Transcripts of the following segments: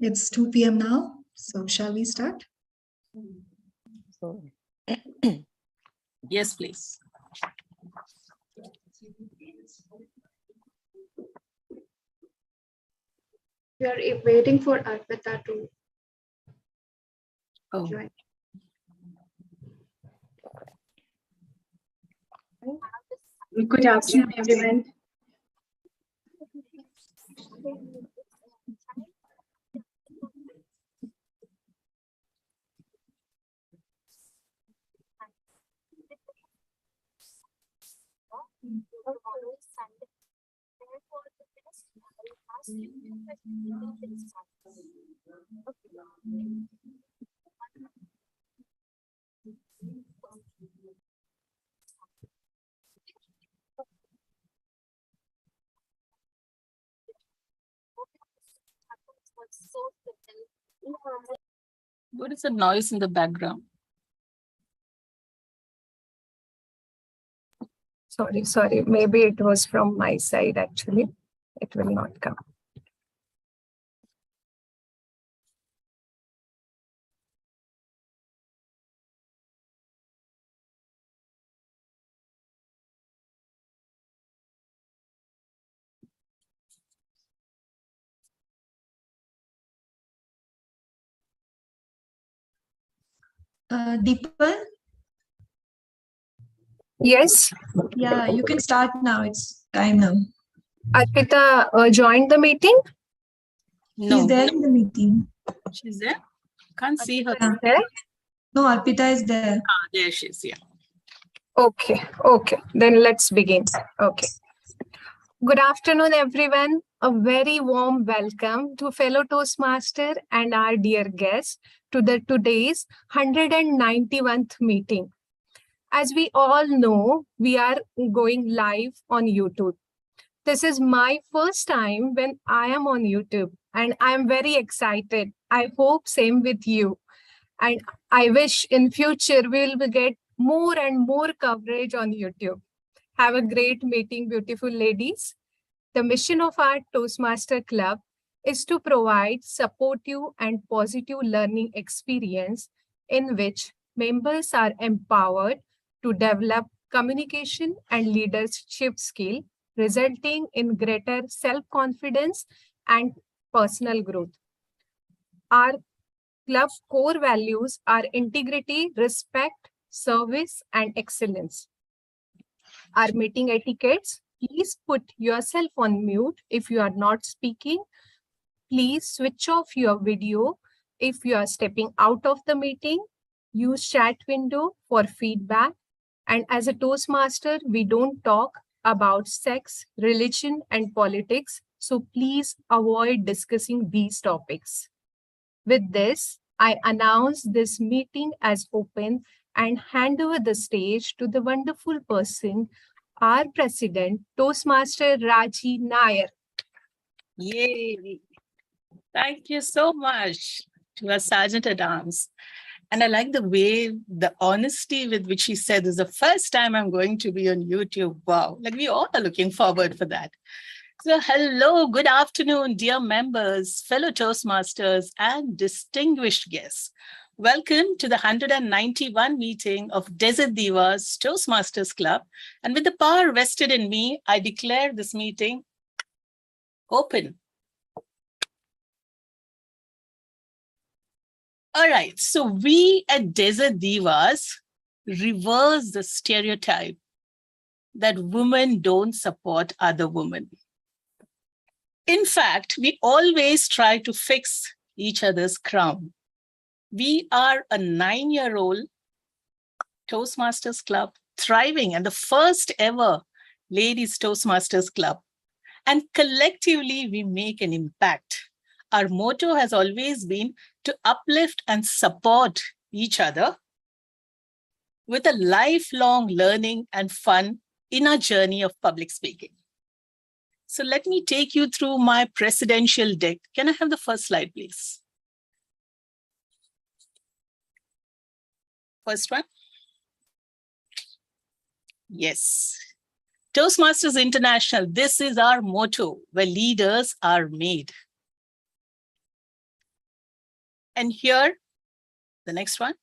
It's 2 p.m. now, so shall we start? So, yes, please. We are waiting for Arpita to join. Good afternoon, everyone. What is the noise in the background? Sorry. Maybe it was from my side, actually. It will not come. Deepan? Yes, Yeah, you can start now. It's time now. Arpita joined the meeting. No, He's there in the meeting. she's there. Can't see her. Yeah. There? No, Arpita is there. There she is. Yeah. Okay. Then let's begin. Okay. Good afternoon, everyone. A very warm welcome to fellow Toastmaster and our dear guests to the today's 191st meeting. As we all know, we are going live on YouTube. This is my first time when I am on YouTube and I am very excited. I hope same with you. And I wish in future we will get more and more coverage on YouTube. Have a great meeting, beautiful ladies. The mission of our Toastmaster Club is to provide supportive and positive learning experience in which members are empowered to develop communication and leadership skill, resulting in greater self-confidence and personal growth. Our club core values are integrity, respect, service, and excellence. Our meeting etiquettes: please put yourself on mute if you are not speaking. Please switch off your video if you are stepping out of the meeting. Use chat window for feedback. And as a Toastmaster, we don't talk about sex, religion, and politics. So please avoid discussing these topics. With this, I announce this meeting as open and hand over the stage to the wonderful person, our President, Toastmaster Raji Nair. Yay. Thank you so much to our Sergeant at Arms. And I like the way, the honesty with which he said, this is the first time I'm going to be on YouTube. Wow. Like we all are looking forward for that. So hello, good afternoon, dear members, fellow Toastmasters, and distinguished guests. Welcome to the 191 meeting of Desert Divas Toastmasters Club. And with the power vested in me, I declare this meeting open. All right, so we at Desert Divas reverse the stereotype that women don't support other women. In fact, we always try to fix each other's crown. We are a 9-year-old Toastmasters Club, thriving, and the first ever Ladies Toastmasters Club. And collectively, we make an impact. Our motto has always been to uplift and support each other with a lifelong learning and fun in our journey of public speaking. So let me take you through my presidential deck. Can I have the first slide, please? First one. Yes. Toastmasters International, this is our motto, where leaders are made. And here, the next one.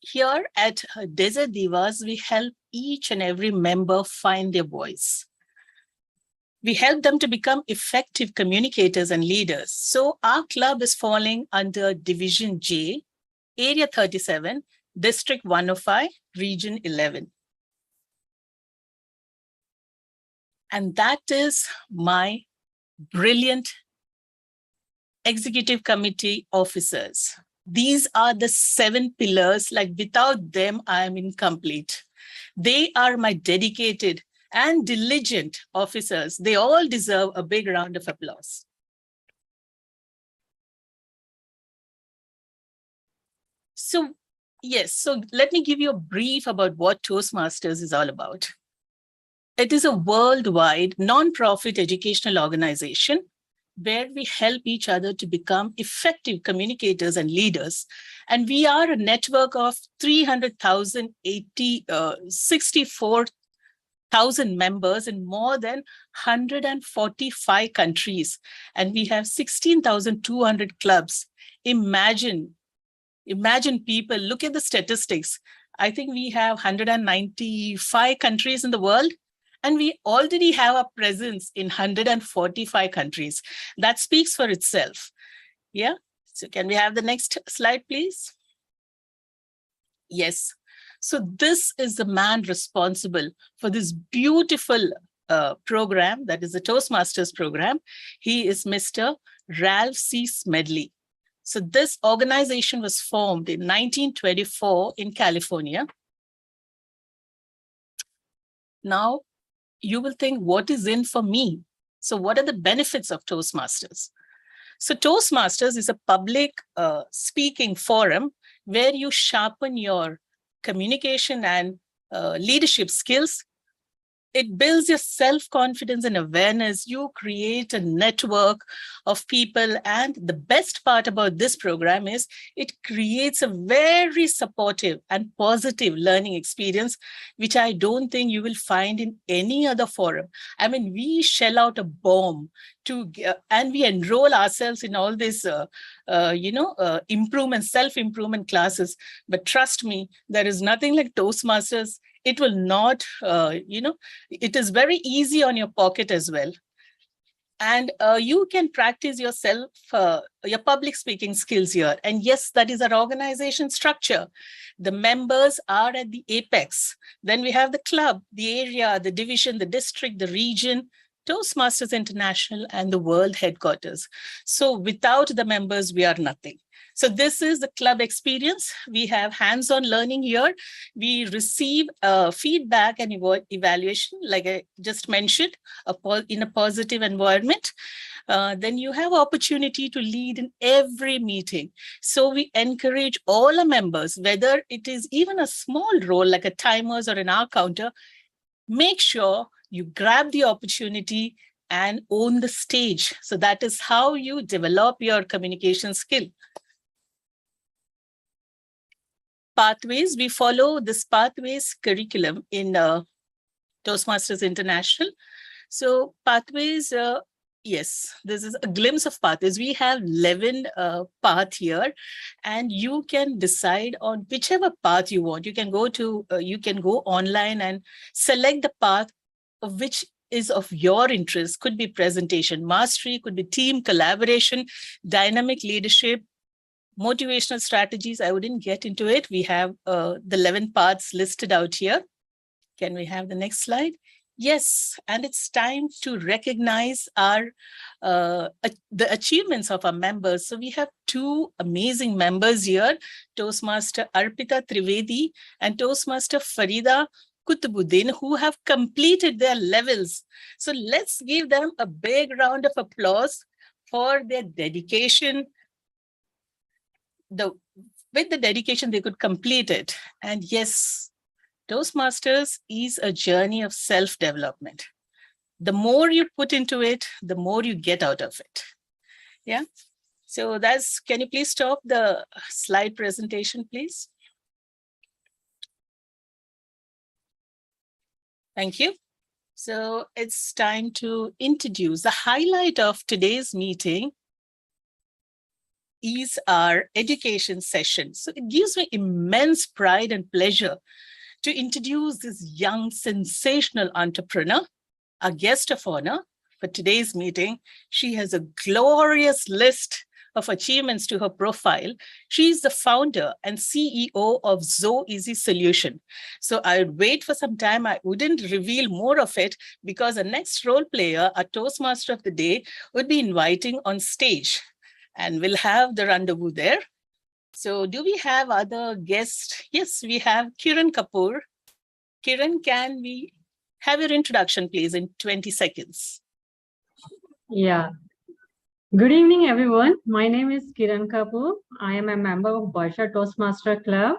Here at Desert Divas, we help each and every member find their voice. We help them to become effective communicators and leaders. So our club is falling under Division J, Area 37, District 105, Region 11. And that is my brilliant executive committee officers. These are the 7 pillars, like without them, I am incomplete. They are my dedicated and diligent officers. They all deserve a big round of applause. So, yes, so let me give you a brief about what Toastmasters is all about. It is a worldwide non-profit educational organization where we help each other to become effective communicators and leaders. And we are a network of 64,000 members in more than 145 countries. And we have 16,200 clubs. Imagine people, look at the statistics. I think we have 195 countries in the world. And we already have a presence in 145 countries. That speaks for itself. Yeah. So can we have the next slide, please? Yes. So this is the man responsible for this beautiful program, that is the Toastmasters program. He is Mr. Ralph C. Smedley. So this organization was formed in 1924 in California. Now, you will think, what is in for me? So what are the benefits of Toastmasters? So Toastmasters is a public speaking forum where you sharpen your communication and leadership skills. It builds your self-confidence and awareness. You create a network of people. And the best part about this program is it creates a very supportive and positive learning experience, which I don't think you will find in any other forum. I mean, we shell out a bomb and we enroll ourselves in all these, self-improvement classes. But trust me, there is nothing like Toastmasters. It will not, it is very easy on your pocket as well. And you can practice yourself, your public speaking skills here. And yes, that is our organization structure. The members are at the apex. Then we have the club, the area, the division, the district, the region, Toastmasters International, and the world headquarters. So without the members, we are nothing. So this is the club experience. We have hands-on learning here. We receive feedback and evaluation, like I just mentioned, in a positive environment. Then you have opportunity to lead in every meeting. So we encourage all our members, whether it is even a small role like a timers or an hour counter, make sure you grab the opportunity and own the stage. So that is how you develop your communication skill. Pathways, we follow this pathways curriculum in Toastmasters International. So pathways, yes, this is a glimpse of pathways. We have 11 paths here, and you can decide on whichever path you want. You can go online and select the path of which is of your interest. Could be presentation mastery, could be team collaboration, dynamic leadership, motivational strategies. I wouldn't get into it. We have the 11 paths listed out here. Can we have the next slide? Yes, and it's time to recognize our the achievements of our members. So we have 2 amazing members here, Toastmaster Arpita Trivedi and Toastmaster Farida Kutubuddin, who have completed their levels. So let's give them a big round of applause for their dedication. With the dedication, they could complete it. And yes, Toastmasters is a journey of self-development. The more you put into it, the more you get out of it. Yeah. So can you please stop the slide presentation, please? Thank you. So it's time to introduce the highlight of today's meeting. is our education session. So it gives me immense pride and pleasure to introduce this young, sensational entrepreneur, our guest of honor for today's meeting. She has a glorious list of achievements to her profile. She's the founder and CEO of Zo Easy Solution. So I would wait for some time. I wouldn't reveal more of it because the next role player, a Toastmaster of the day, would be inviting on stage. And we'll have the rendezvous there. So do we have other guests? Yes, we have Kiran Kapoor. Kiran, can we have your introduction, please, in 20 seconds? Yeah. Good evening, everyone. My name is Kiran Kapoor. I am a member of Barsha Toastmaster Club.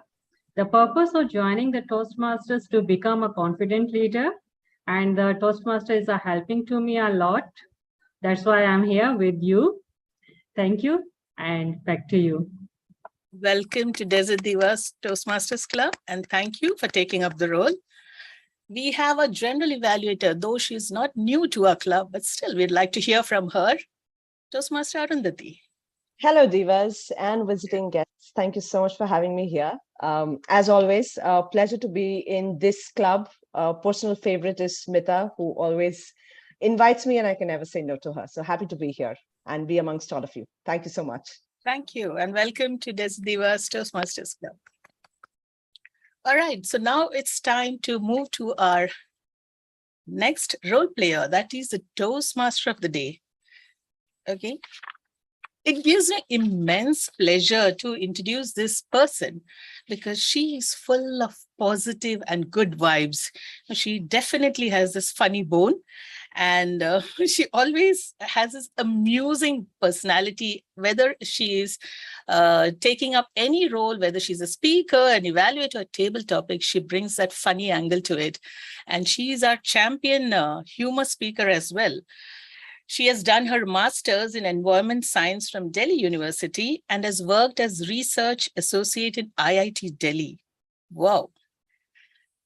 The purpose of joining the Toastmasters to become a confident leader, and the Toastmasters are helping to me a lot. That's why I'm here with you. Thank you, and back to you. Welcome to Desert Divas Toastmasters Club, and thank you for taking up the role. We have a general evaluator, though she's not new to our club, but still we'd like to hear from her. Toastmaster Arundhati. Hello, Divas and visiting guests. Thank you so much for having me here. As always, a pleasure to be in this club. Personal favorite is Smita, who always invites me and I can never say no to her. So happy to be here and be amongst all of you. Thank you so much. Thank you, and welcome to Desert Divas Toastmasters Club. All right, so now it's time to move to our next role player, that is the Toastmaster of the day. Okay. It gives me immense pleasure to introduce this person because she is full of positive and good vibes. She definitely has this funny bone, and she always has this amusing personality, whether she is taking up any role, whether she's a speaker, an evaluator, a table topic, she brings that funny angle to it. And she is our champion humor speaker as well. She has done her master's in environment science from Delhi University and has worked as research associate in IIT Delhi. Wow.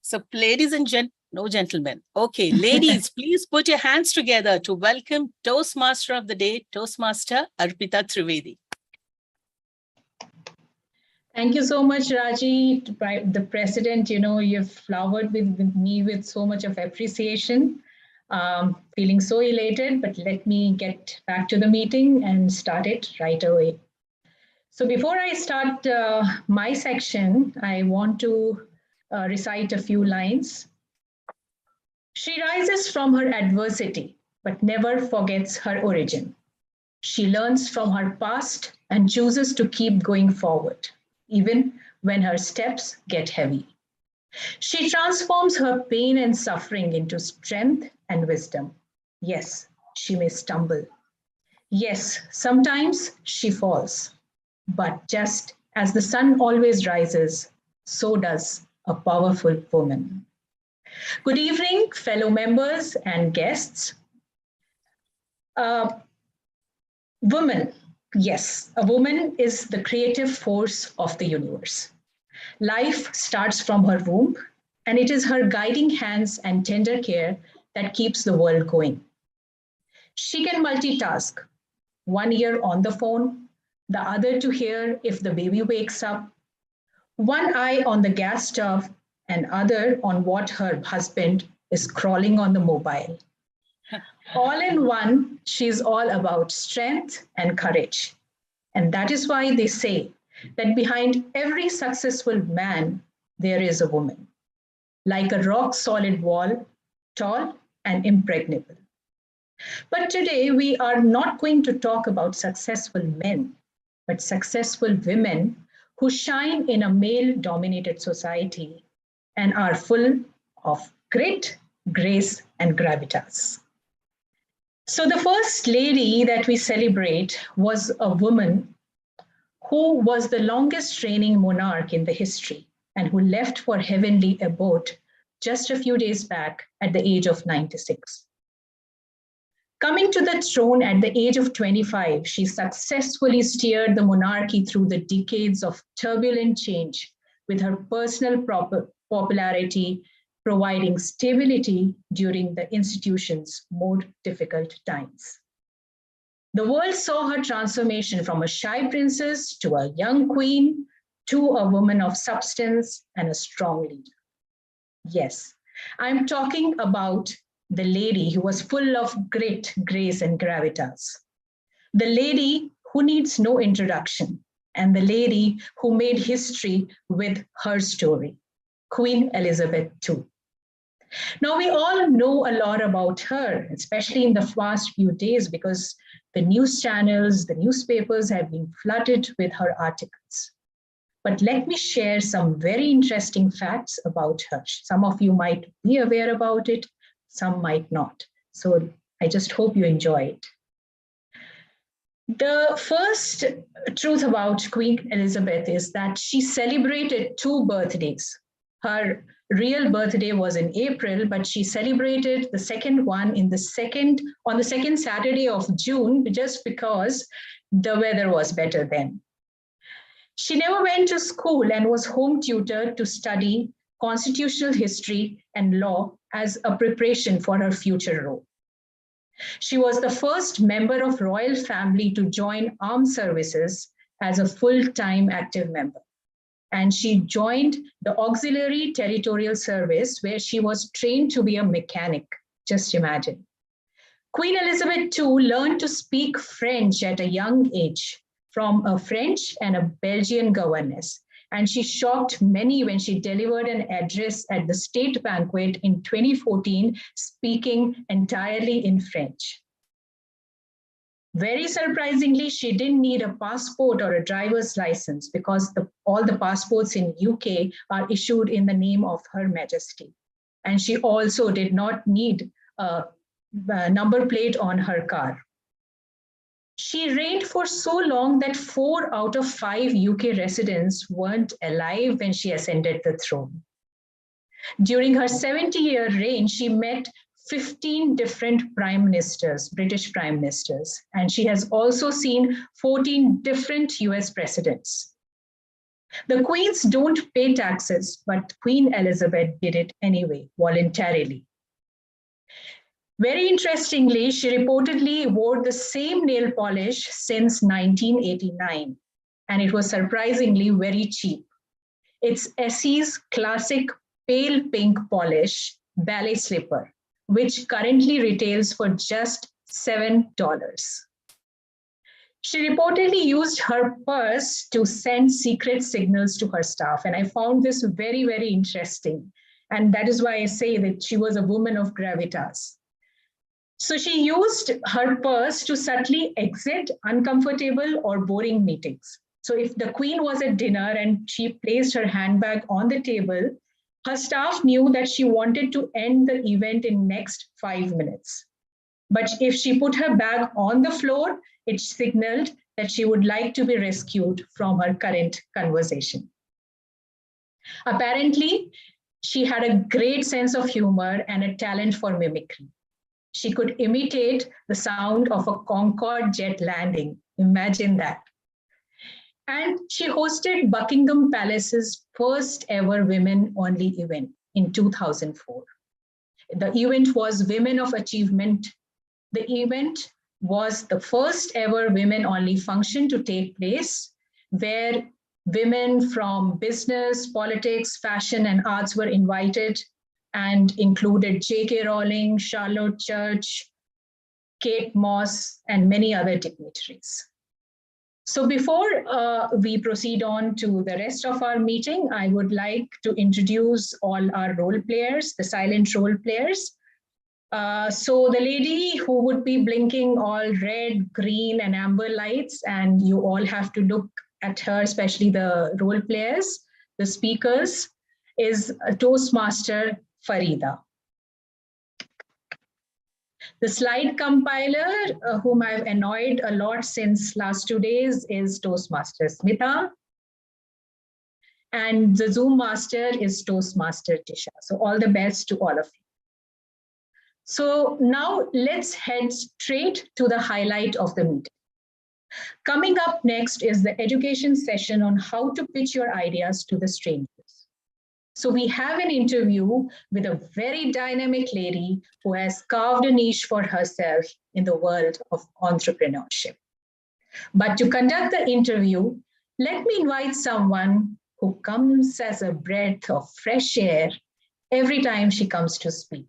So ladies and gentlemen. Okay, ladies, please put your hands together to welcome Toastmaster of the day, Toastmaster Arpita Trivedi. Thank you so much, Raji. The president, you've flowered with me with so much of appreciation. Feeling so elated, but let me get back to the meeting and start it right away. So before I start my section, I want to recite a few lines. She rises from her adversity, but never forgets her origin. She learns from her past and chooses to keep going forward, even when her steps get heavy. She transforms her pain and suffering into strength and wisdom. Yes, she may stumble. Yes, sometimes she falls. But just as the sun always rises, so does a powerful woman. Good evening, fellow members and guests. Woman, yes, a woman is the creative force of the universe. Life starts from her womb, and it is her guiding hands and tender care that keeps the world going. She can multitask, one ear on the phone, the other to hear if the baby wakes up, one eye on the gas stove, and other on what her husband is crawling on the mobile. All in one, she's all about strength and courage. And that is why they say that behind every successful man, there is a woman, like a rock-solid wall, tall and impregnable. But today, we are not going to talk about successful men, but successful women who shine in a male-dominated society and are full of grit, grace, and gravitas. So the first lady that we celebrate was a woman who was the longest reigning monarch in the history and who left for heavenly abode just a few days back at the age of 96. Coming to the throne at the age of 25, she successfully steered the monarchy through the decades of turbulent change with her personal popularity providing stability during the institution's more difficult times. The world saw her transformation from a shy princess to a young queen to a woman of substance and a strong leader. Yes, I'm talking about the lady who was full of grit, grace, and gravitas. The lady who needs no introduction, and the lady who made history with her story, Queen Elizabeth II. Now, we all know a lot about her, especially in the past few days, because the news channels, the newspapers have been flooded with her articles. But let me share some very interesting facts about her. Some of you might be aware about it, some might not. So I just hope you enjoy it. The first truth about Queen Elizabeth is that she celebrated 2 birthdays. Her real birthday was in April, but she celebrated the second one on the second Saturday of June, just because the weather was better then. She never went to school and was home tutored to study constitutional history and law as a preparation for her future role. She was the first member of royal family to join armed services as a full-time active member. And she joined the Auxiliary Territorial Service, where she was trained to be a mechanic. Just imagine. Queen Elizabeth II learned to speak French at a young age from a French and a Belgian governess. And she shocked many when she delivered an address at the state banquet in 2014, speaking entirely in French. Very surprisingly, she didn't need a passport or a driver's license because all the passports in UK are issued in the name of Her Majesty. And she also did not need a number plate on her car. She reigned for so long that 4 out of 5 UK residents weren't alive when she ascended the throne. During her 70-year reign, she met 15 different prime ministers, British prime ministers, and she has also seen 14 different US presidents. The queens don't pay taxes, but Queen Elizabeth did it anyway, voluntarily. Very interestingly, she reportedly wore the same nail polish since 1989, and it was surprisingly very cheap. It's Essie's classic pale pink polish ballet slipper, which currently retails for just $7. She reportedly used her purse to send secret signals to her staff, and I found this very, very interesting. And that is why I say that she was a woman of gravitas. So she used her purse to subtly exit uncomfortable or boring meetings. So if the queen was at dinner and she placed her handbag on the table, her staff knew that she wanted to end the event in next 5 minutes. But if she put her bag on the floor, it signaled that she would like to be rescued from her current conversation. Apparently, she had a great sense of humor and a talent for mimicry. She could imitate the sound of a Concorde jet landing. Imagine that. And she hosted Buckingham Palace's first ever women-only event in 2004. The event was Women of Achievement. The event was the first ever women-only function to take place, where women from business, politics, fashion, and arts were invited, and included J.K. Rowling, Charlotte Church, Kate Moss, and many other dignitaries. So before we proceed on to the rest of our meeting, I would like to introduce all our role players, the silent role players. So the lady who would be blinking all red, green, and amber lights, and you all have to look at her, especially the role players, the speakers, is Toastmaster Farida. The slide compiler, whom I've annoyed a lot since last 2 days, is Toastmaster Smita. And the Zoom master is Toastmaster Tisha. So all the best to all of you. So now let's head straight to the highlight of the meeting. Coming up next is the education session on how to pitch your ideas to the strangers. So we have an interview with a very dynamic lady who has carved a niche for herself in the world of entrepreneurship. But to conduct the interview, let me invite someone who comes as a breath of fresh air every time she comes to speak.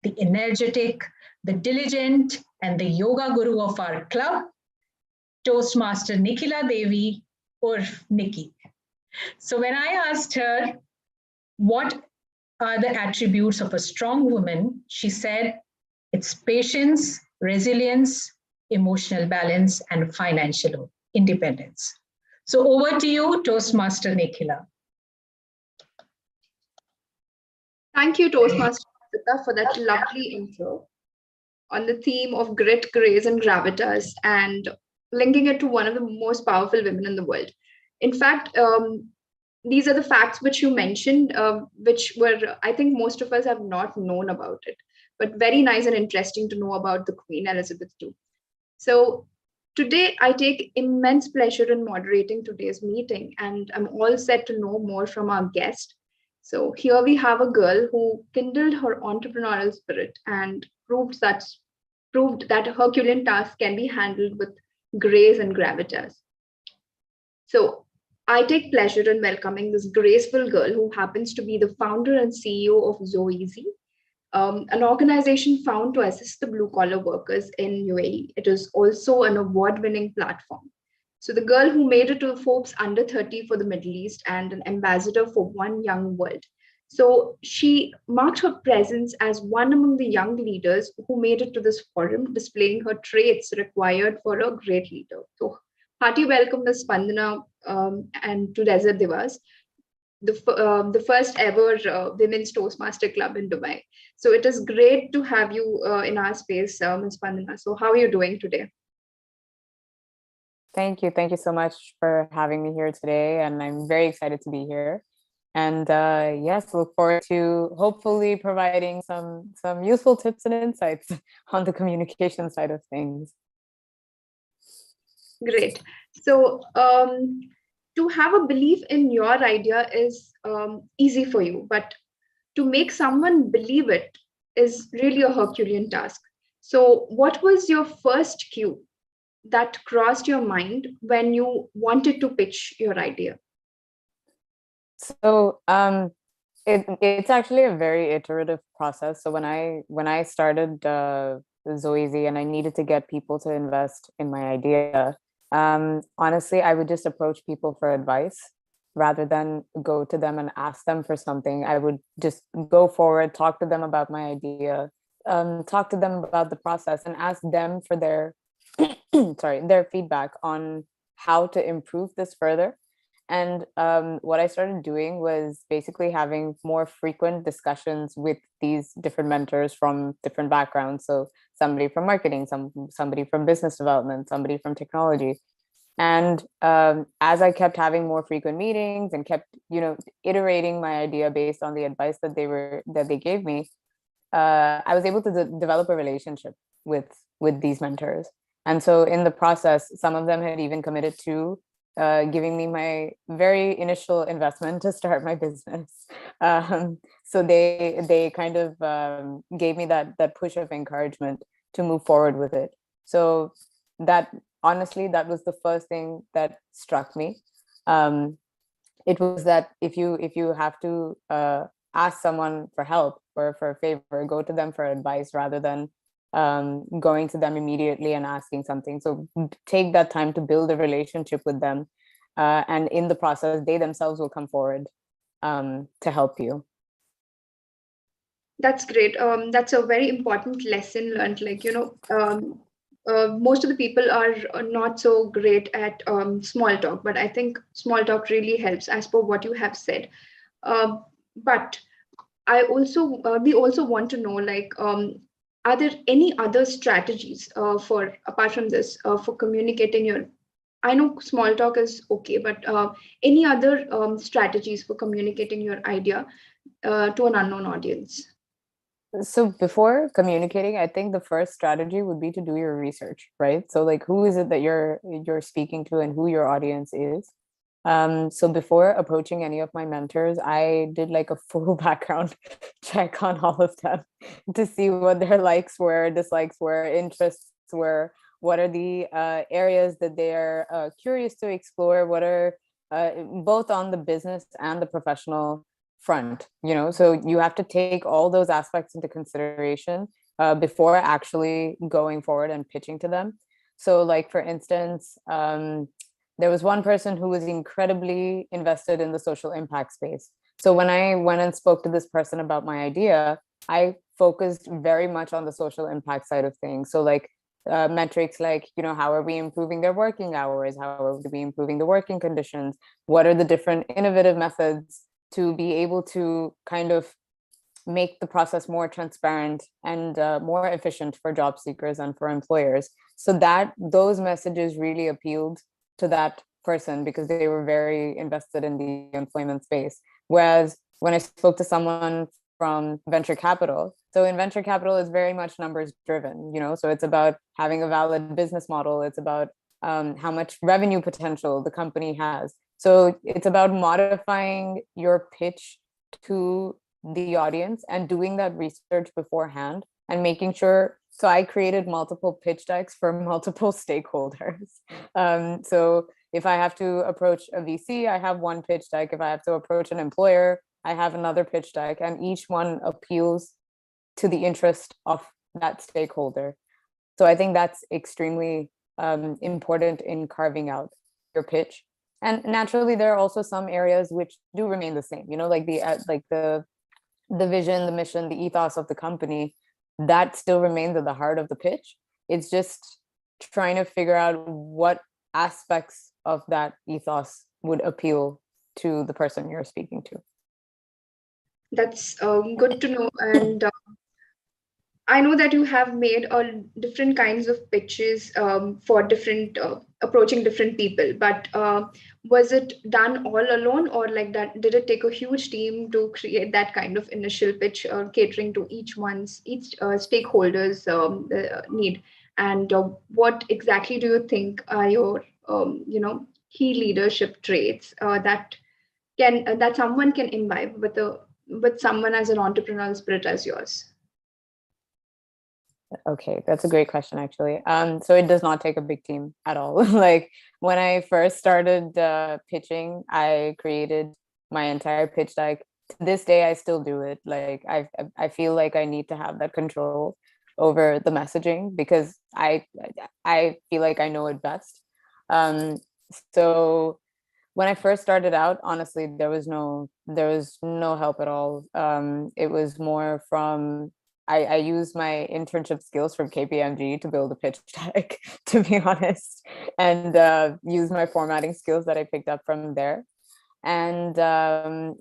The energetic, the diligent, and the yoga guru of our club, Toastmaster Nikhila Devi, or Nikki. So when I asked her what are the attributes of a strong woman, she said it's patience, resilience, emotional balance, and financial independence. So over to you, Toastmaster Nikhila. Thank you, Toastmaster Arpita, for that lovely intro on the theme of grit, grace, and gravitas, and linking it to one of the most powerful women in the world. In fact, these are the facts which you mentioned, which were, I think most of us have not known about it, but very nice and interesting to know about the Queen Elizabeth too. So today I take immense pleasure in moderating today's meeting, and I'm all set to know more from our guest. So here we have a girl who kindled her entrepreneurial spirit and proved that a Herculean task can be handled with grace and gravitas. So I take pleasure in welcoming this graceful girl who happens to be the founder and CEO of Zoeasy, an organization found to assist the blue collar workers in UAE. It is also an award winning platform. So, the girl who made it to Forbes under 30 for the Middle East and an ambassador for One Young World. So, she marked her presence as one among the young leaders who made it to this forum, displaying her traits required for a great leader. So, hearty welcome, Ms. Spandana, and to Desert Divas, the first ever Women's Toastmaster Club in Dubai. So it is great to have you in our space, Ms. Pandana. So how are you doing today? Thank you. Thank you so much for having me here today. And I'm very excited to be here. And yes, look forward to hopefully providing some useful tips and insights on the communication side of things. Great. So to have a belief in your idea is easy for you, but to make someone believe it is really a Herculean task. So what was your first cue that crossed your mind when you wanted to pitch your idea? So it's actually a very iterative process. So when I started Zoeasy and I needed to get people to invest in my idea, honestly, I would just approach people for advice rather than go to them and ask them for something. I would just go forward, talk to them about my idea, talk to them about the process, and ask them for their their feedback on how to improve this further. And what I started doing was basically having more frequent discussions with these different mentors from different backgrounds. So somebody from marketing, somebody from business development, somebody from technology. And as I kept having more frequent meetings and kept, iterating my idea based on the advice that they gave me, I was able to develop a relationship with these mentors. And so in the process, some of them had even committed to giving me my very initial investment to start my business. So they kind of gave me that push of encouragement to move forward with it. So that, honestly, that was the first thing that struck me. It was that if you have to ask someone for help or for a favor, go to them for advice rather than going to them immediately and asking something. So take that time to build a relationship with them. And in the process, they themselves will come forward to help you. That's great. That's a very important lesson learned. Most of the people are not so great at small talk, but I think small talk really helps, as per what you have said. But we also want to know, are there any other strategies for apart from this for communicating your? I know small talk is okay, but any other strategies for communicating your idea to an unknown audience? So before communicating, I think the first strategy would be to do your research, right? So like, who is it that you're speaking to and who your audience is? So before approaching any of my mentors, I did like a full background check on all of them to see what their likes were, dislikes were, interests were, what are the areas that they're curious to explore, what are both on the business and the professional front, so you have to take all those aspects into consideration before actually going forward and pitching to them. So like, for instance, there was one person who was incredibly invested in the social impact space. So when I went and spoke to this person about my idea, I focused very much on the social impact side of things. So like metrics like, how are we improving their working hours? How are we improving the working conditions? What are the different innovative methods to be able to kind of make the process more transparent and more efficient for job seekers and for employers? So that those messages really appealed to that person because they were very invested in the employment space. Whereas when I spoke to someone from venture capital, so in venture capital, it's very much numbers driven, so it's about having a valid business model. It's about how much revenue potential the company has. So it's about modifying your pitch to the audience and doing that research beforehand and making sure. So I created multiple pitch decks for multiple stakeholders. So if I have to approach a VC, I have one pitch deck. If I have to approach an employer, I have another pitch deck, and each one appeals to the interest of that stakeholder. So I think that's extremely important in carving out your pitch. And naturally, there are also some areas which do remain the same, like the vision, the mission, the ethos of the company, that still remains at the heart of the pitch. It's just trying to figure out what aspects of that ethos would appeal to the person you're speaking to. That's good to know. And I know that you have made different kinds of pitches for different approaching different people, but was it done all alone, or like that? Did it take a huge team to create that kind of initial pitch, catering to each stakeholder's need? And what exactly do you think are your key leadership traits that someone can imbibe with someone as an entrepreneurial spirit as yours? Okay, that's a great question, actually. So it does not take a big team at all. Like when I first started pitching, I created my entire pitch deck. To this day, I still do it. Like I feel like I need to have that control over the messaging because I feel like I know it best. So when I first started out, honestly, there was no help at all. It was more from I used my internship skills from KPMG to build a pitch deck, to be honest, and use my formatting skills that I picked up from there. And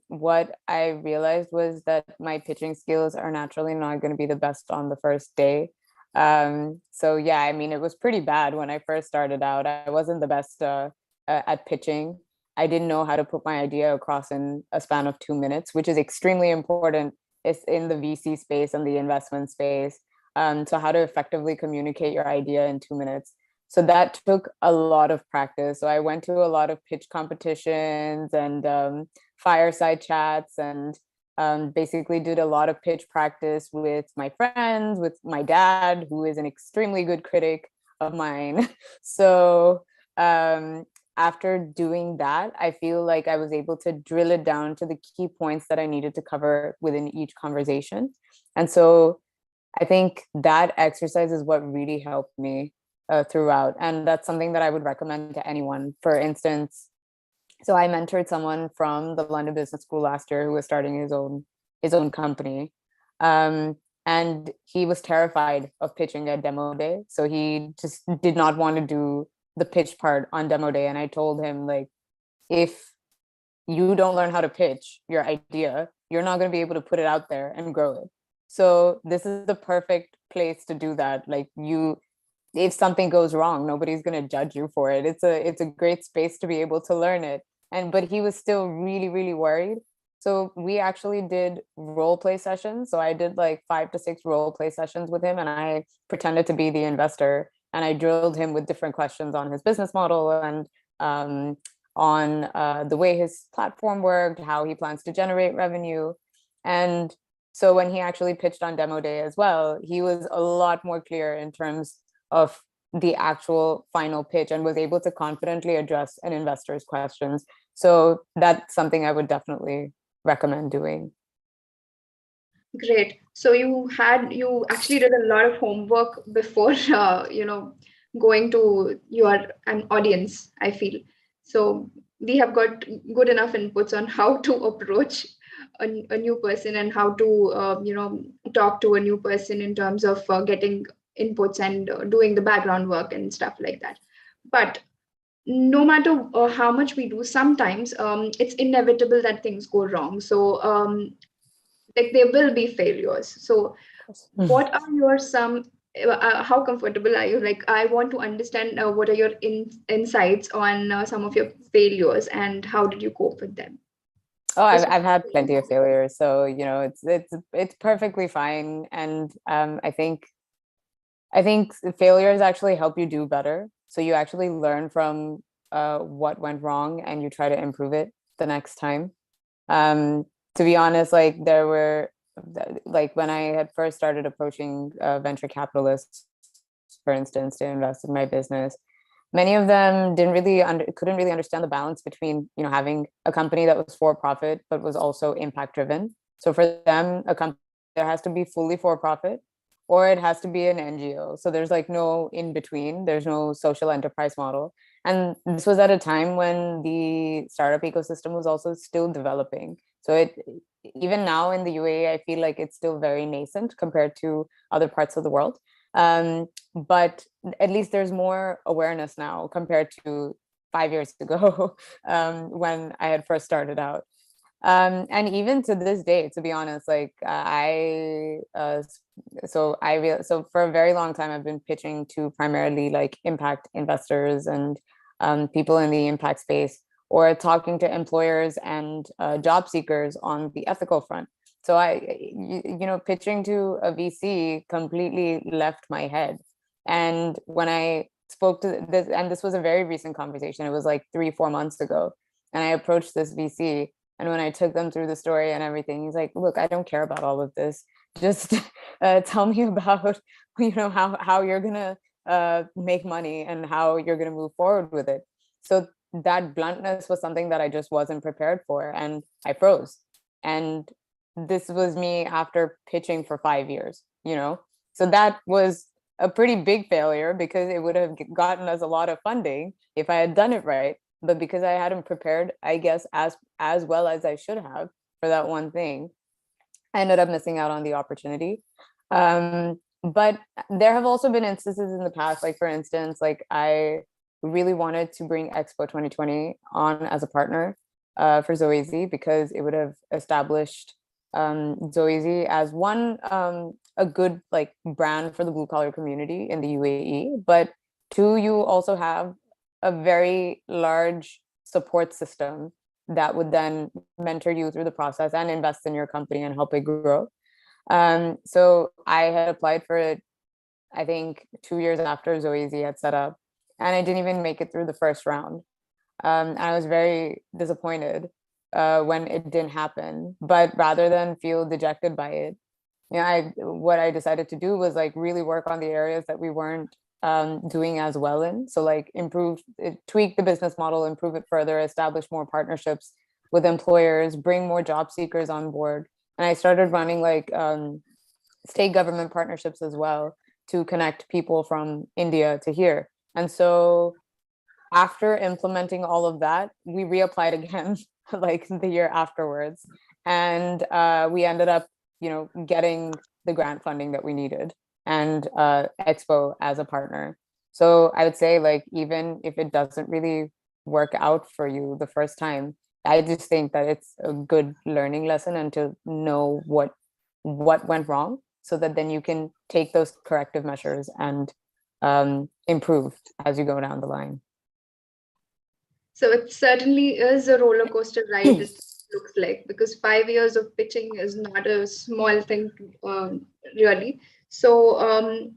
what I realized was that my pitching skills are naturally not going to be the best on the first day. So yeah, I mean, it was pretty bad when I first started out. I wasn't the best at pitching. I didn't know how to put my idea across in a span of 2 minutes, which is extremely important. It's in the VC space and the investment space. So how to effectively communicate your idea in 2 minutes. So that took a lot of practice. So I went to a lot of pitch competitions and fireside chats and basically did a lot of pitch practice with my friends, with my dad, who is an extremely good critic of mine. So after doing that, I feel like I was able to drill it down to the key points that I needed to cover within each conversation. And so I think that exercise is what really helped me throughout. And that's something that I would recommend to anyone. For instance, so I mentored someone from the London Business School last year who was starting his own company. And he was terrified of pitching at demo day. So he just did not want to do the pitch part on demo day. And I told him, like, if you don't learn how to pitch your idea, you're not going to be able to put it out there and grow it. So this is the perfect place to do that. Like, if something goes wrong, nobody's going to judge you for it. It's a great space to be able to learn it. But he was still really, really worried. So we actually did role play sessions. So I did like 5 to 6 role play sessions with him, and I pretended to be the investor, and I drilled him with different questions on his business model and on the way his platform worked, how he plans to generate revenue. And so when he actually pitched on demo day as well, he was a lot more clear in terms of the actual final pitch and was able to confidently address an investor's questions. So that's something I would definitely recommend doing. Great. So you actually did a lot of homework before going to an audience, I feel. So we have got good enough inputs on how to approach a new person and how to talk to a new person in terms of getting inputs and doing the background work and stuff like that. But no matter how much we do, sometimes it's inevitable that things go wrong. So like there will be failures. So what are your how comfortable are you? Like, I want to understand what are your insights on some of your failures and how did you cope with them? Oh, I've had plenty of failures, so it's perfectly fine. And I think failures actually help you do better. So you actually learn from what went wrong and you try to improve it the next time. To be honest, like there were, like when I had first started approaching venture capitalists, for instance, to invest in my business, many of them couldn't really understand the balance between having a company that was for profit but was also impact driven. So for them, a company there has to be fully for profit or it has to be an NGO. So there's like no in between. There's no social enterprise model. And this was at a time when the startup ecosystem was also still developing. So even now in the UAE, I feel like it's still very nascent compared to other parts of the world. But at least there's more awareness now compared to 5 years ago when I had first started out. And even to this day, to be honest, like so for a very long time, I've been pitching to primarily like impact investors and people in the impact space, or talking to employers and job seekers on the ethical front. So pitching to a VC completely left my head. And when I spoke to this, and this was a very recent conversation, it was like 3-4 months ago, and I approached this VC, and when I took them through the story and everything, he's like, look, I don't care about all of this. Just tell me about, how you're going to make money and how you're going to move forward with it. So that bluntness was something that I just wasn't prepared for, and I froze. And this was me after pitching for 5 years, So that was a pretty big failure because it would have gotten us a lot of funding if I had done it right. But because I hadn't prepared, I guess, as well as I should have for that one thing, I ended up missing out on the opportunity. But there have also been instances in the past, like for instance, like I really wanted to bring Expo 2020 on as a partner for Zoezy because it would have established Zoezy as one, a good like brand for the blue collar community in the UAE, but two, you also have a very large support system that would then mentor you through the process and invest in your company and help it grow. So I had applied for it, I think 2 years after Zoezy had set up, and I didn't even make it through the first round. And I was very disappointed when it didn't happen. But rather than feel dejected by it, what I decided to do was like really work on the areas that we weren't doing as well in. So like tweak the business model, improve it further, establish more partnerships with employers, bring more job seekers on board. And I started running like state government partnerships as well to connect people from India to here. And so after implementing all of that, we reapplied again like the year afterwards. And we ended up, getting the grant funding that we needed and Expo as a partner. So I would say like, even if it doesn't really work out for you the first time, I just think that it's a good learning lesson and to know what went wrong so that then you can take those corrective measures and improve as you go down the line. So it certainly is a roller coaster ride, it looks like, because 5 years of pitching is not a small thing, really. So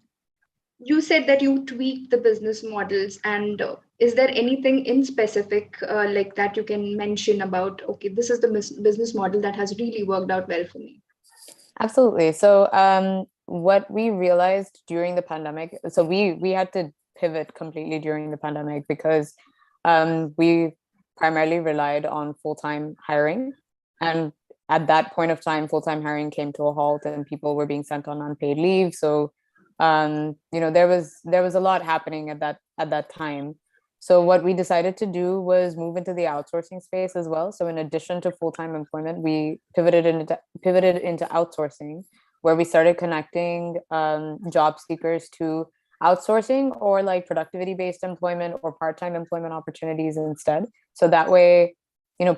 you said that you tweaked the business models, and is there anything in specific like that you can mention about, okay, this is the business model that has really worked out well for me? Absolutely. So what we realized during the pandemic, so we had to pivot completely during the pandemic because we primarily relied on full-time hiring. And at that point of time, full-time hiring came to a halt and people were being sent on unpaid leave. So there was a lot happening at that time. So what we decided to do was move into the outsourcing space as well. So in addition to full-time employment, we pivoted into outsourcing, where we started connecting job seekers to outsourcing or like productivity-based employment or part-time employment opportunities instead. So that way,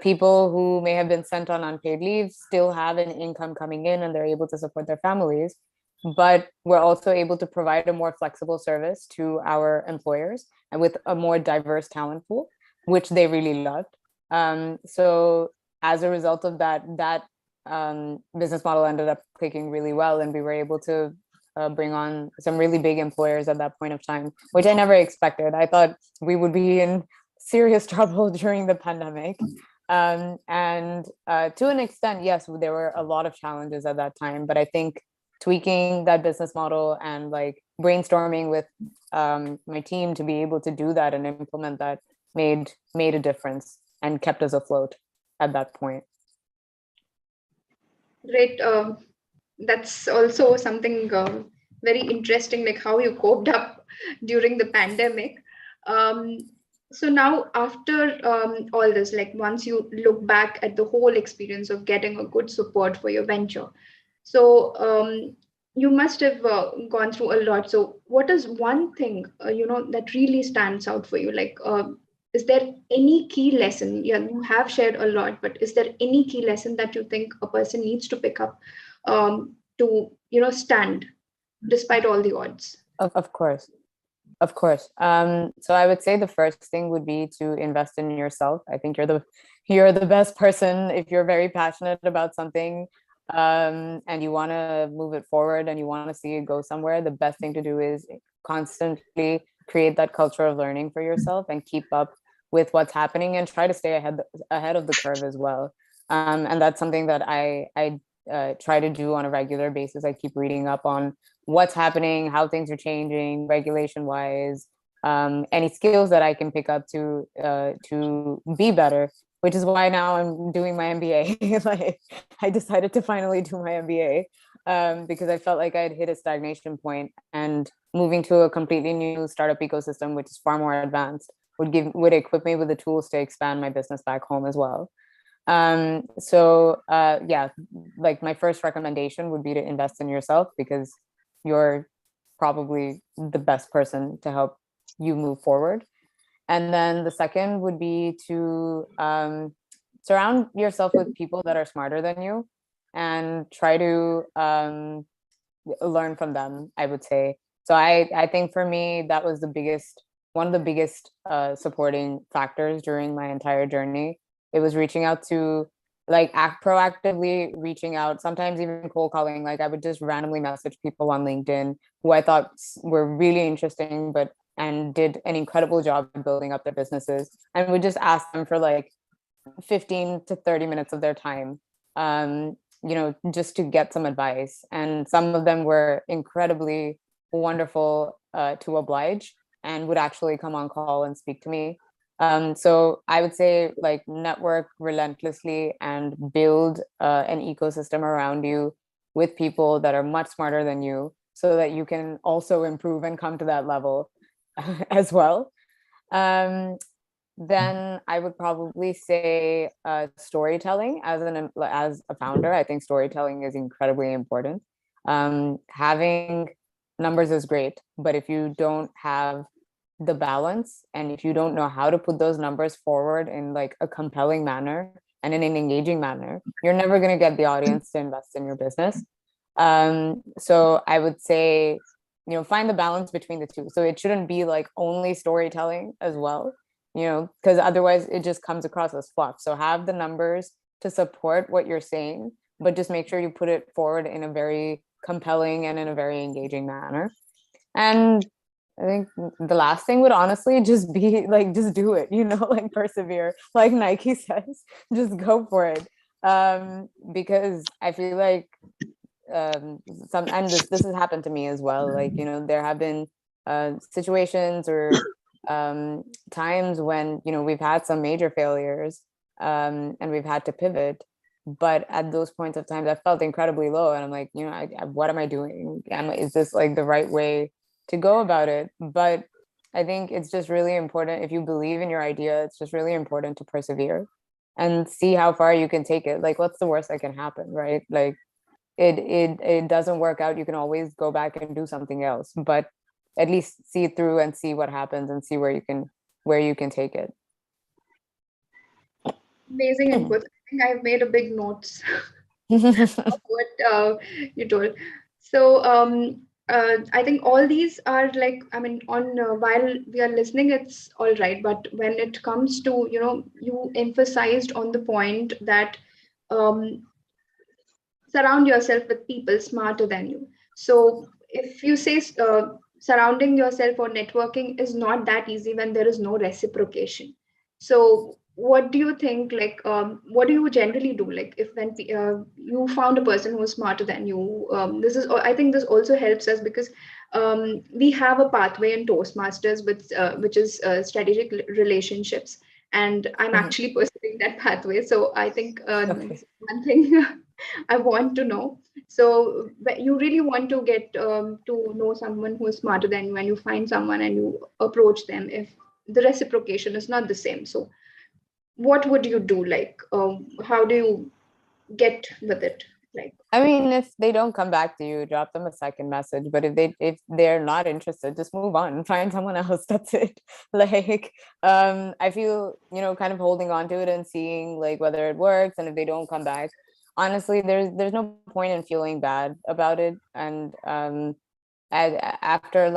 people who may have been sent on unpaid leave still have an income coming in and they're able to support their families. But we're also able to provide a more flexible service to our employers and with a more diverse talent pool, which they really loved. So as a result of that business model ended up clicking really well, and we were able to bring on some really big employers at that point of time, which I never expected. I thought we would be in serious trouble during the pandemic. And to an extent, yes, there were a lot of challenges at that time, but I think tweaking that business model and like brainstorming with my team to be able to do that and implement that made a difference and kept us afloat at that point. Great. That's also something very interesting, like how you coped up during the pandemic. So now after all this, like once you look back at the whole experience of getting a good support for your venture, so you must have gone through a lot. So what is one thing that really stands out for you? Like, is there any key lesson? Yeah, you have shared a lot, but is there any key lesson that you think a person needs to pick up to stand despite all the odds? Of course. So I would say the first thing would be to invest in yourself. I think you're the best person if you're very passionate about something and you want to move it forward and you want to see it go somewhere. The best thing to do is constantly create that culture of learning for yourself and keep up with what's happening and try to stay ahead of the curve as well. And that's something that I try to do on a regular basis. I keep reading up on what's happening, how things are changing, regulation wise, any skills that I can pick up to be better. Which is why now I'm doing my MBA. Like I decided to finally do my MBA because I felt like I had hit a stagnation point, and moving to a completely new startup ecosystem, which is far more advanced, would equip me with the tools to expand my business back home as well. Yeah, like my first recommendation would be to invest in yourself because you're probably the best person to help you move forward. And then the second would be to surround yourself with people that are smarter than you and try to learn from them, I would say. So I think for me, that was one of the biggest supporting factors during my entire journey. It was reaching out to proactively reaching out, sometimes even cold calling. Like I would just randomly message people on LinkedIn who I thought were really interesting, and did an incredible job building up their businesses, and would just ask them for like 15 to 30 minutes of their time, just to get some advice. And some of them were incredibly wonderful to oblige and would actually come on call and speak to me. So I would say like network relentlessly and build an ecosystem around you with people that are much smarter than you so that you can also improve and come to that level as well. Then I would probably say storytelling as a founder. I think storytelling is incredibly important. Having numbers is great, but if you don't have the balance and if you don't know how to put those numbers forward in like a compelling manner and in an engaging manner, you're never going to get the audience to invest in your business. So I would say, find the balance between the two. So it shouldn't be like only storytelling as well, because otherwise it just comes across as fluff. So have the numbers to support what you're saying, but just make sure you put it forward in a very compelling and in a very engaging manner. And I think the last thing would honestly just be like, just do it, like persevere. Like Nike says, just go for it. Because I feel like and this has happened to me as well. Like, there have been situations or times when, we've had some major failures and we've had to pivot. But at those points of time, I felt incredibly low. And I'm like, what am I doing? Is this like the right way to go about it? But I think it's just really important, if you believe in your idea, it's just really important to persevere and see how far you can take it. Like, what's the worst that can happen, right? Like, it doesn't work out, you can always go back and do something else, but at least see it through and see what happens and see where you can take it. Amazing input. I think I've made a big notes of what you told. So I think all these are like, I mean, on while we are listening, it's all right. But when it comes to, you emphasized on the point that um, surround yourself with people smarter than you. So if you say surrounding yourself or networking is not that easy when there is no reciprocation. So what do you think, like, what do you generally do? Like if when you found a person who is smarter than you, I think this also helps us because we have a pathway in Toastmasters, which is strategic relationships. And I'm actually pursuing that pathway. So I think Okay. one thing I want to know. So you really want to get to know someone who is smarter than you, and you find someone and you approach them if the reciprocation is not the same. So what would you do? Like, how do you get with it? Like, I mean, if they don't come back to you, drop them a second message. But if they're not interested, just move on, find someone else. That's it. Like, I feel, kind of holding on to it and seeing like whether it works. And if they don't come back, honestly, there's no point in feeling bad about it. And after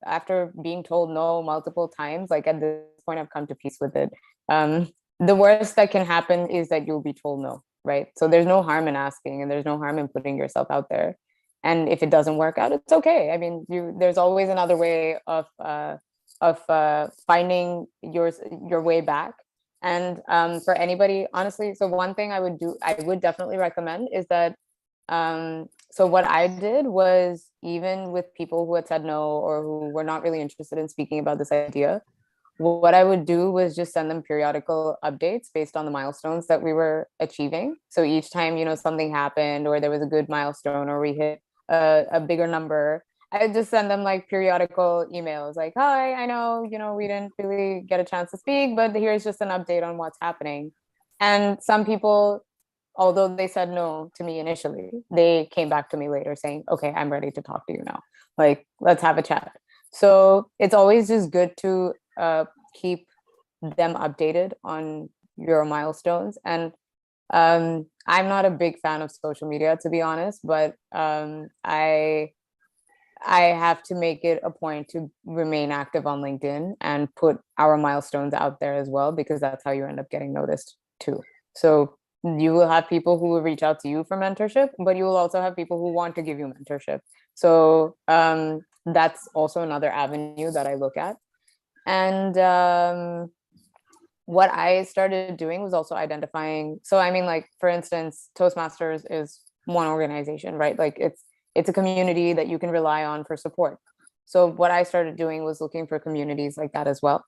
after being told no multiple times, like at this point, I've come to peace with it. The worst that can happen is that you'll be told no, right? So there's no harm in asking, and there's no harm in putting yourself out there. And if it doesn't work out, it's okay. I mean, there's always another way of finding your way back. And for anybody, honestly, so one thing I would definitely recommend is that so what I did was, even with people who had said no or who were not really interested in speaking about this idea, what I would do was just send them periodical updates based on the milestones that we were achieving. So each time, something happened or there was a good milestone or we hit a bigger number, I would just send them like periodical emails like, hi, I know, we didn't really get a chance to speak, but here's just an update on what's happening. And some people, although they said no to me initially, they came back to me later saying, okay, I'm ready to talk to you now. Like, let's have a chat. So it's always just good to keep them updated on your milestones. And I'm not a big fan of social media, to be honest, but I have to make it a point to remain active on LinkedIn and put our milestones out there as well, because that's how you end up getting noticed too. So you will have people who will reach out to you for mentorship, but you will also have people who want to give you mentorship. So that's also another avenue that I look at. And what I started doing was also identifying. So I mean, like, for instance, Toastmasters is one organization, right? Like it's a community that you can rely on for support. So what I started doing was looking for communities like that as well.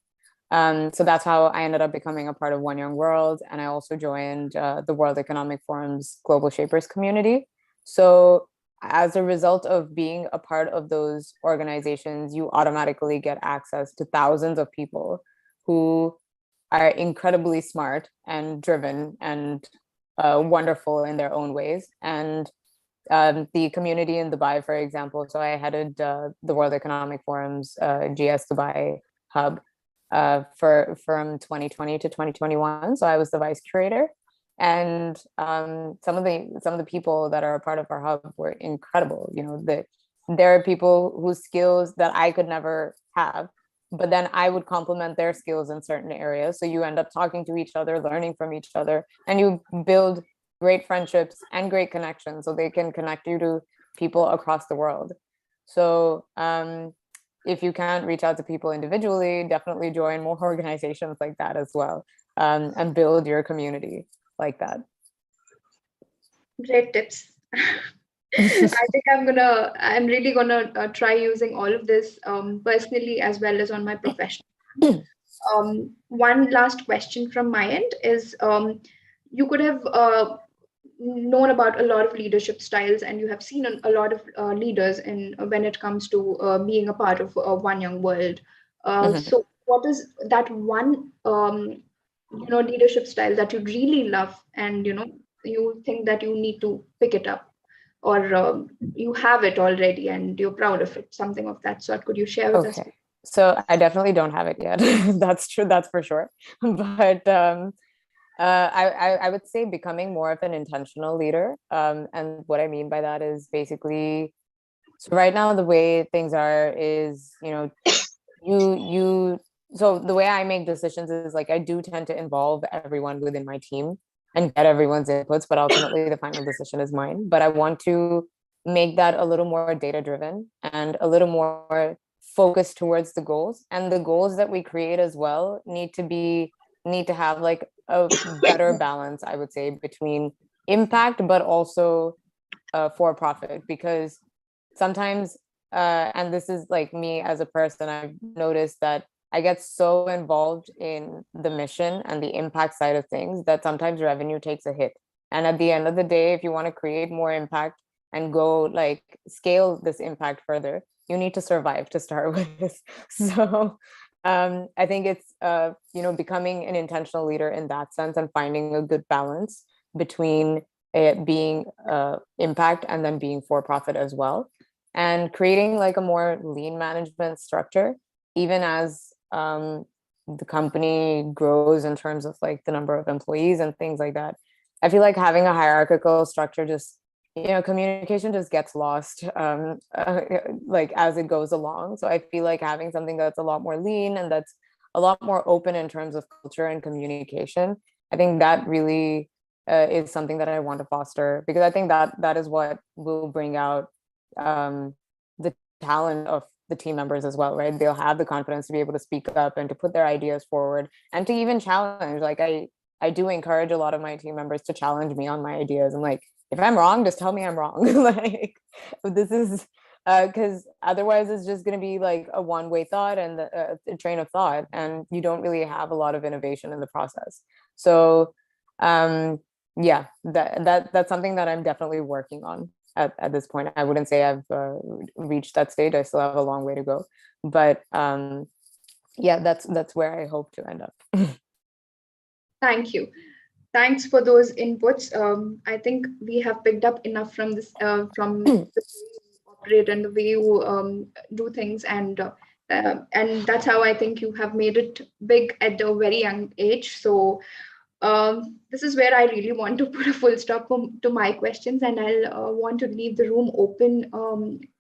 So that's how I ended up becoming a part of One Young World. And I also joined the World Economic Forum's Global Shapers community. So as a result of being a part of those organizations, you automatically get access to thousands of people who are incredibly smart and driven and wonderful in their own ways. And the community in Dubai, for example, so I headed the World Economic Forum's GS Dubai hub from 2020 to 2021. So I was the vice curator. And some of the people that are a part of our hub were incredible. There are people whose skills that I could never have, but then I would complement their skills in certain areas. So you end up talking to each other, learning from each other, and you build great friendships and great connections, so they can connect you to people across the world. So if you can't reach out to people individually, definitely join more organizations like that as well, and build your community like that. Great tips. I think I'm really gonna try using all of this personally as well as on my professional. One last question from my end is you could have known about a lot of leadership styles and you have seen a lot of leaders in when it comes to being a part of One Young World. So what is that one leadership style that you really love and you think that you need to pick it up, or you have it already and you're proud of it, something of that sort? Could you share with us? Okay, so I definitely don't have it yet. That's true, that's for sure. But I would say becoming more of an intentional leader. And what I mean by that is basically, so right now the way things are is, so the way I make decisions is like, I do tend to involve everyone within my team and get everyone's inputs, but ultimately the final decision is mine. But I want to make that a little more data driven and a little more focused towards the goals. And the goals that we create as well need to have like a better balance, I would say, between impact but also for profit. Because sometimes and this is like me as a person, I've noticed that I get so involved in the mission and the impact side of things that sometimes revenue takes a hit. And at the end of the day, if you want to create more impact and go like scale this impact further, you need to survive to start with. So I think it's becoming an intentional leader in that sense and finding a good balance between it being impact and then being for profit as well, and creating like a more lean management structure, even as the company grows in terms of like the number of employees and things like that. I feel like having a hierarchical structure just, communication just gets lost like as it goes along. So I feel like having something that's a lot more lean and that's a lot more open in terms of culture and communication, I think that really is something that I want to foster, because I think that is what will bring out the talent of the team members as well, right? They'll have the confidence to be able to speak up and to put their ideas forward and to even challenge. Like I do encourage a lot of my team members to challenge me on my ideas. And like, if I'm wrong, just tell me I'm wrong. Like this is because otherwise it's just going to be like a one-way thought and a train of thought, and you don't really have a lot of innovation in the process. So yeah, that's something that I'm definitely working on at this point. I wouldn't say I've reached that stage. I still have a long way to go, but yeah, that's where I hope to end up. Thank you. Thanks for those inputs. I think we have picked up enough from this, from the way you operate and the way you do things, and that's how I think you have made it big at a very young age. So this is where I really want to put a full stop to my questions, and I'll want to leave the room open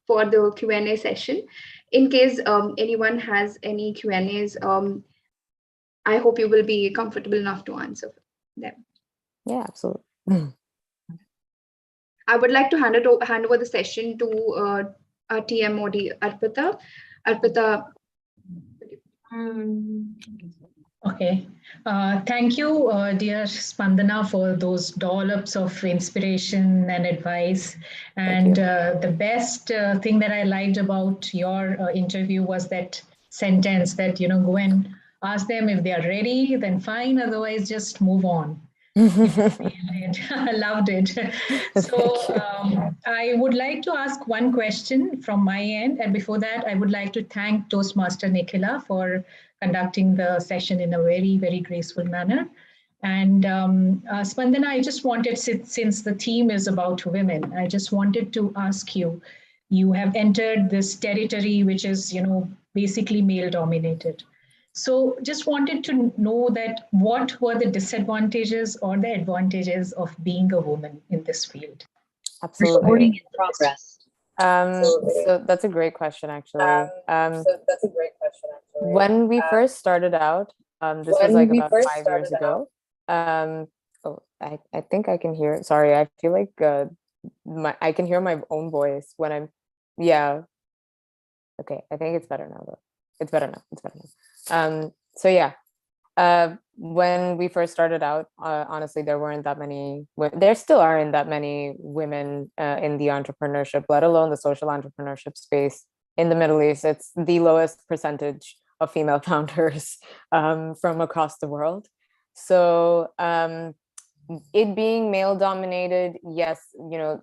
for the Q&A session. In case anyone has any Q&As, I hope you will be comfortable enough to answer them. Yeah, absolutely. I would like to hand over the session to our TMOD, Arpita. Arpita. Okay. Thank you, dear Spandana, for those dollops of inspiration and advice. And the best thing that I liked about your interview was that sentence that, go and ask them if they are ready, then fine. Otherwise, just move on. I loved it. So I would like to ask one question from my end. And before that, I would like to thank Toastmaster Nikhila for conducting the session in a very, very graceful manner. And Spandana, I just wanted, since the theme is about women, I just wanted to ask you, you have entered this territory, which is, basically male dominated. So just wanted to know that what were the disadvantages or the advantages of being a woman in this field? Absolutely. Recording in progress. So that's a great question, actually. When we first started out, this was like about 5 years ago. I think I can hear. Sorry, I feel like I can hear my own voice when I'm. Yeah. Okay, I think it's better now though. It's better now. It's better now. So yeah, when we first started out, honestly, there weren't that many. There still aren't that many women in the entrepreneurship, let alone the social entrepreneurship space in the Middle East. It's the lowest percentage of female founders from across the world. So it being male dominated, yes,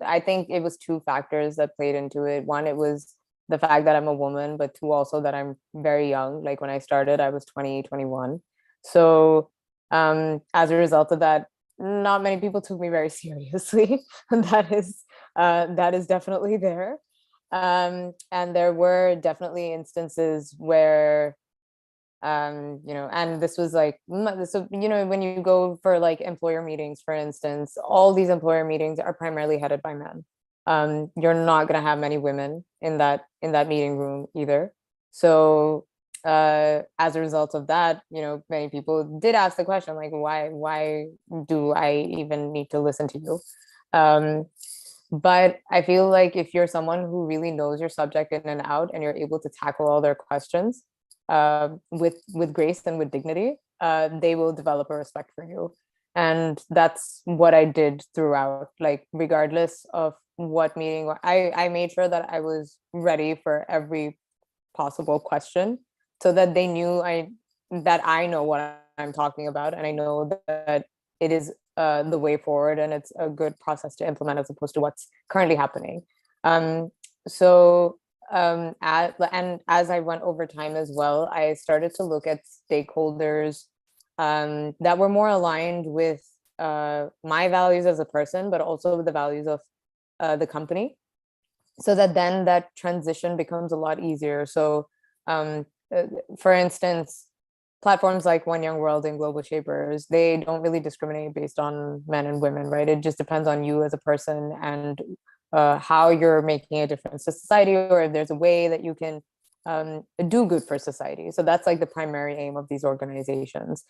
I think it was two factors that played into it. One, it was the fact that I'm a woman, but two, also that I'm very young. Like when I started, I was 20, 21. So as a result of that, not many people took me very seriously. that is definitely there. And there were definitely instances where and this was like, so when you go for like employer meetings, for instance, all these employer meetings are primarily headed by men. You're not going to have many women in that meeting room either. So as a result of that, many people did ask the question, like, why do I even need to listen to you? But I feel like if you're someone who really knows your subject in and out, and you're able to tackle all their questions with grace and with dignity, they will develop a respect for you. And that's what I did throughout, like regardless of what meeting. I made sure that I was ready for every possible question, so that they knew that I know what I'm talking about, and I know that it is the way forward, and it's a good process to implement as opposed to what's currently happening. So and as I went over time as well, I started to look at stakeholders that were more aligned with my values as a person, but also with the values of the company, so that then that transition becomes a lot easier. So for instance, platforms like One Young World and Global Shapers, they don't really discriminate based on men and women, right? It just depends on you as a person and how you're making a difference to society, or if there's a way that you can do good for society. So that's like the primary aim of these organizations.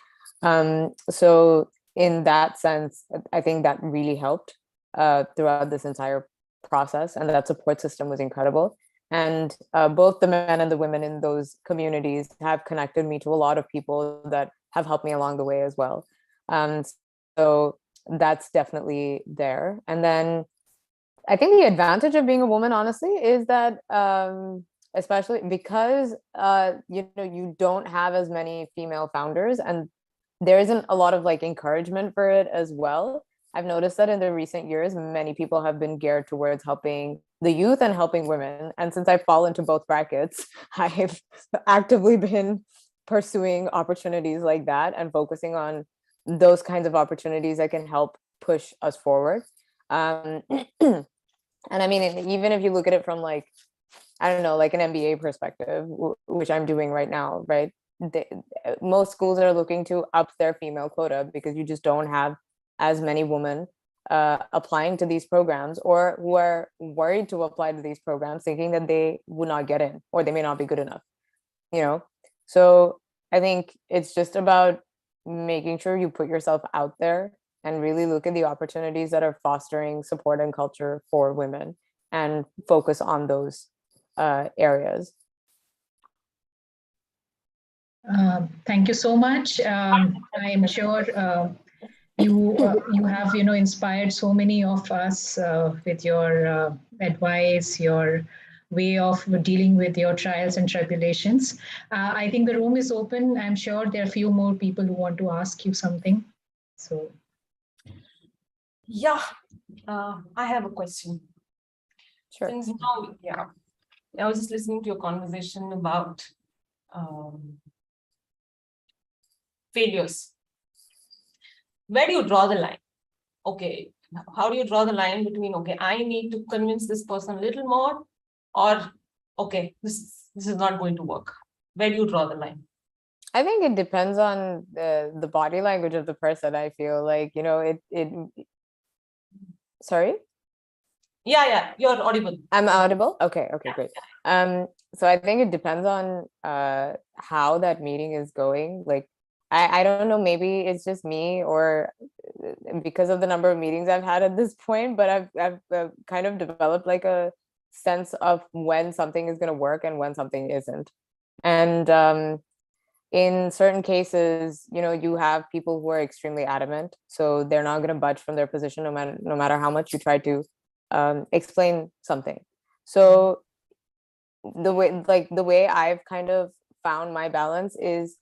So in that sense, I think that really helped throughout this entire process, and that support system was incredible. And both the men and the women in those communities have connected me to a lot of people that have helped me along the way as well. So that's definitely there. And then I think the advantage of being a woman, honestly, is that especially because you don't have as many female founders, and there isn't a lot of like encouragement for it as well. I've noticed that in the recent years, many people have been geared towards helping the youth and helping women. And since I fall into both brackets, I've actively been pursuing opportunities like that and focusing on those kinds of opportunities that can help push us forward. And I mean, even if you look at it from like, I don't know, like an MBA perspective, which I'm doing right now, right? Most schools are looking to up their female quota because you just don't have as many women applying to these programs, or who are worried to apply to these programs thinking that they would not get in, or they may not be good enough, So I think it's just about making sure you put yourself out there and really look at the opportunities that are fostering support and culture for women, and focus on those areas. Thank you so much. I am sure you have inspired so many of us with your advice, your way of dealing with your trials and tribulations. I think the room is open. I'm sure there are a few more people who want to ask you something. So. Yeah, I have a question. Sure. Since now, yeah, I was just listening to your conversation about failures. Where do you draw the line? Okay, how do you draw the line between, okay, I need to convince this person a little more, or okay, this is not going to work? Where do you draw the line? I think it depends on the body language of the person. I feel like, sorry? Yeah, you're audible. I'm audible? Okay, great. So I think it depends on how that meeting is going. Like, I don't know, maybe it's just me, or because of the number of meetings I've had at this point, but I've kind of developed like a sense of when something is going to work and when something isn't. And in certain cases, you have people who are extremely adamant, so they're not going to budge from their position no matter how much you try to explain something. So the way I've kind of found my balance is,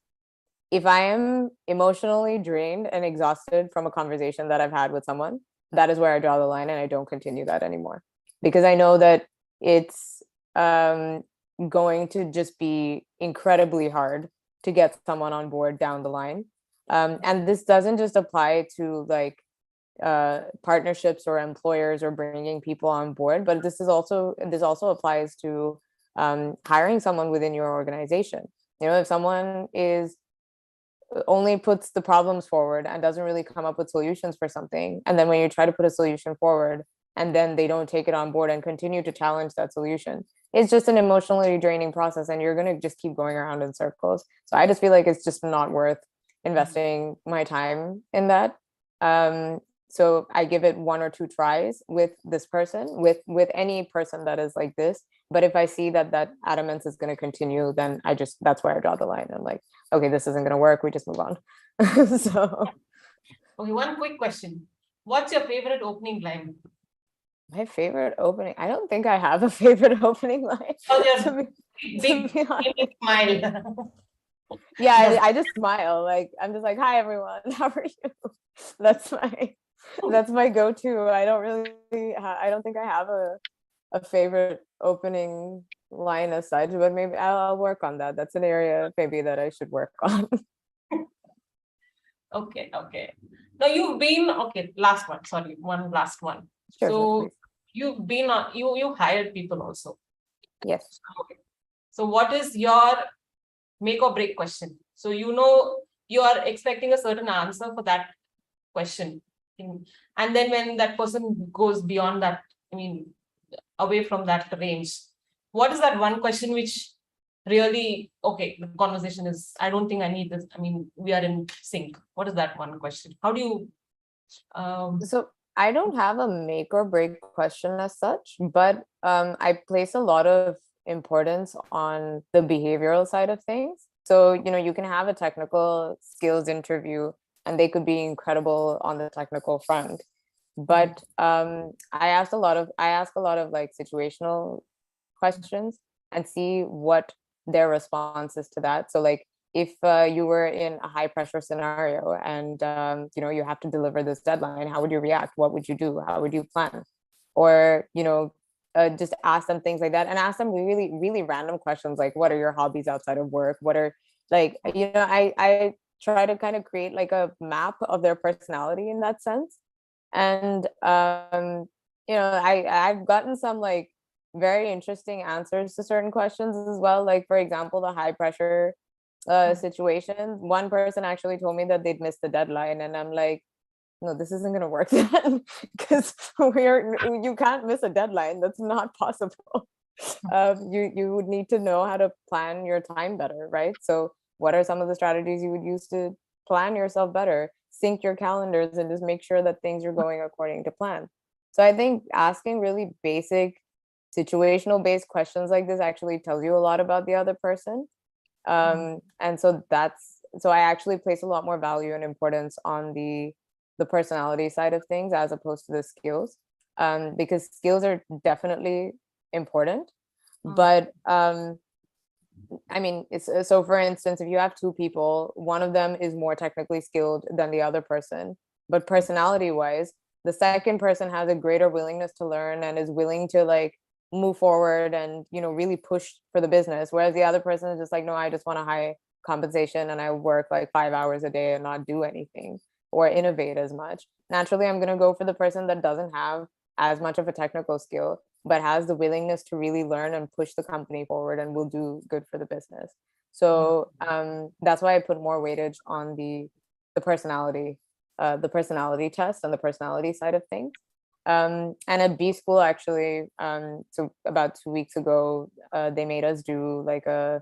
if I am emotionally drained and exhausted from a conversation that I've had with someone, that is where I draw the line, and I don't continue that anymore, because I know that it's going to just be incredibly hard to get someone on board down the line. And this doesn't just apply to partnerships or employers or bringing people on board, but this also applies to hiring someone within your organization. If someone only puts the problems forward and doesn't really come up with solutions for something, and then when you try to put a solution forward and then they don't take it on board and continue to challenge that solution, it's just an emotionally draining process, and you're going to just keep going around in circles. So I just feel like it's just not worth investing my time in that. So I give it 1 or 2 tries with this person, with any person that is like this. But if I see that adamance is going to continue, then that's where I draw the line. I'm like, okay, this isn't going to work. We just move on. So. Okay, one quick question. What's your favorite opening line? My favorite opening? I don't think I have a favorite opening line. Oh, your to big smile. Yeah, I just smile. I'm just like, hi everyone, how are you? That's my go-to. I don't think I have a favorite opening line as such, but maybe I'll work on that. That's an area maybe that I should work on. Okay. Now last one. Sorry, one last one. Sure, so please. you've been you hired people also. Yes. Okay. So what is your make or break question? So you are expecting a certain answer for that question. And then when that person goes beyond that, away from that range, what is that one question which really, okay, the conversation is, I don't think I need this. We are in sync. What is that one question? How do you? So I don't have a make or break question as such, but I place a lot of importance on the behavioral side of things. So, you can have a technical skills interview and they could be incredible on the technical front. But I ask a lot of situational questions and see what their response is to that. So if you were in a high pressure scenario and you have to deliver this deadline, how would you react? What would you do? How would you plan? Or just ask them things like that, and ask them really, really random questions like, what are your hobbies outside of work? What are I try to kind of create a map of their personality in that sense. And I've gotten some very interesting answers to certain questions as well. For example, the high pressure situations. One person actually told me that they'd missed the deadline, and I'm like, no, this isn't going to work then, because you can't miss a deadline. That's not possible. You would need to know how to plan your time better, right? So what are some of the strategies you would use to plan yourself better? Sync your calendars and just make sure that things are going according to plan. So I think asking really basic situational based questions like this actually tells you a lot about the other person. And so I actually place a lot more value and importance on the personality side of things as opposed to the skills, because skills are definitely important. But so for instance, if you have 2 people, one of them is more technically skilled than the other person, but personality wise, the second person has a greater willingness to learn and is willing to move forward and really push for the business, whereas the other person is just like, no, I just want a high compensation and I work 5 hours a day and not do anything or innovate as much. Naturally, I'm going to go for the person that doesn't have as much of a technical skill but has the willingness to really learn and push the company forward and will do good for the business. So that's why I put more weightage on the personality test and the personality side of things. And at B School, actually, so about 2 weeks ago, they made us do a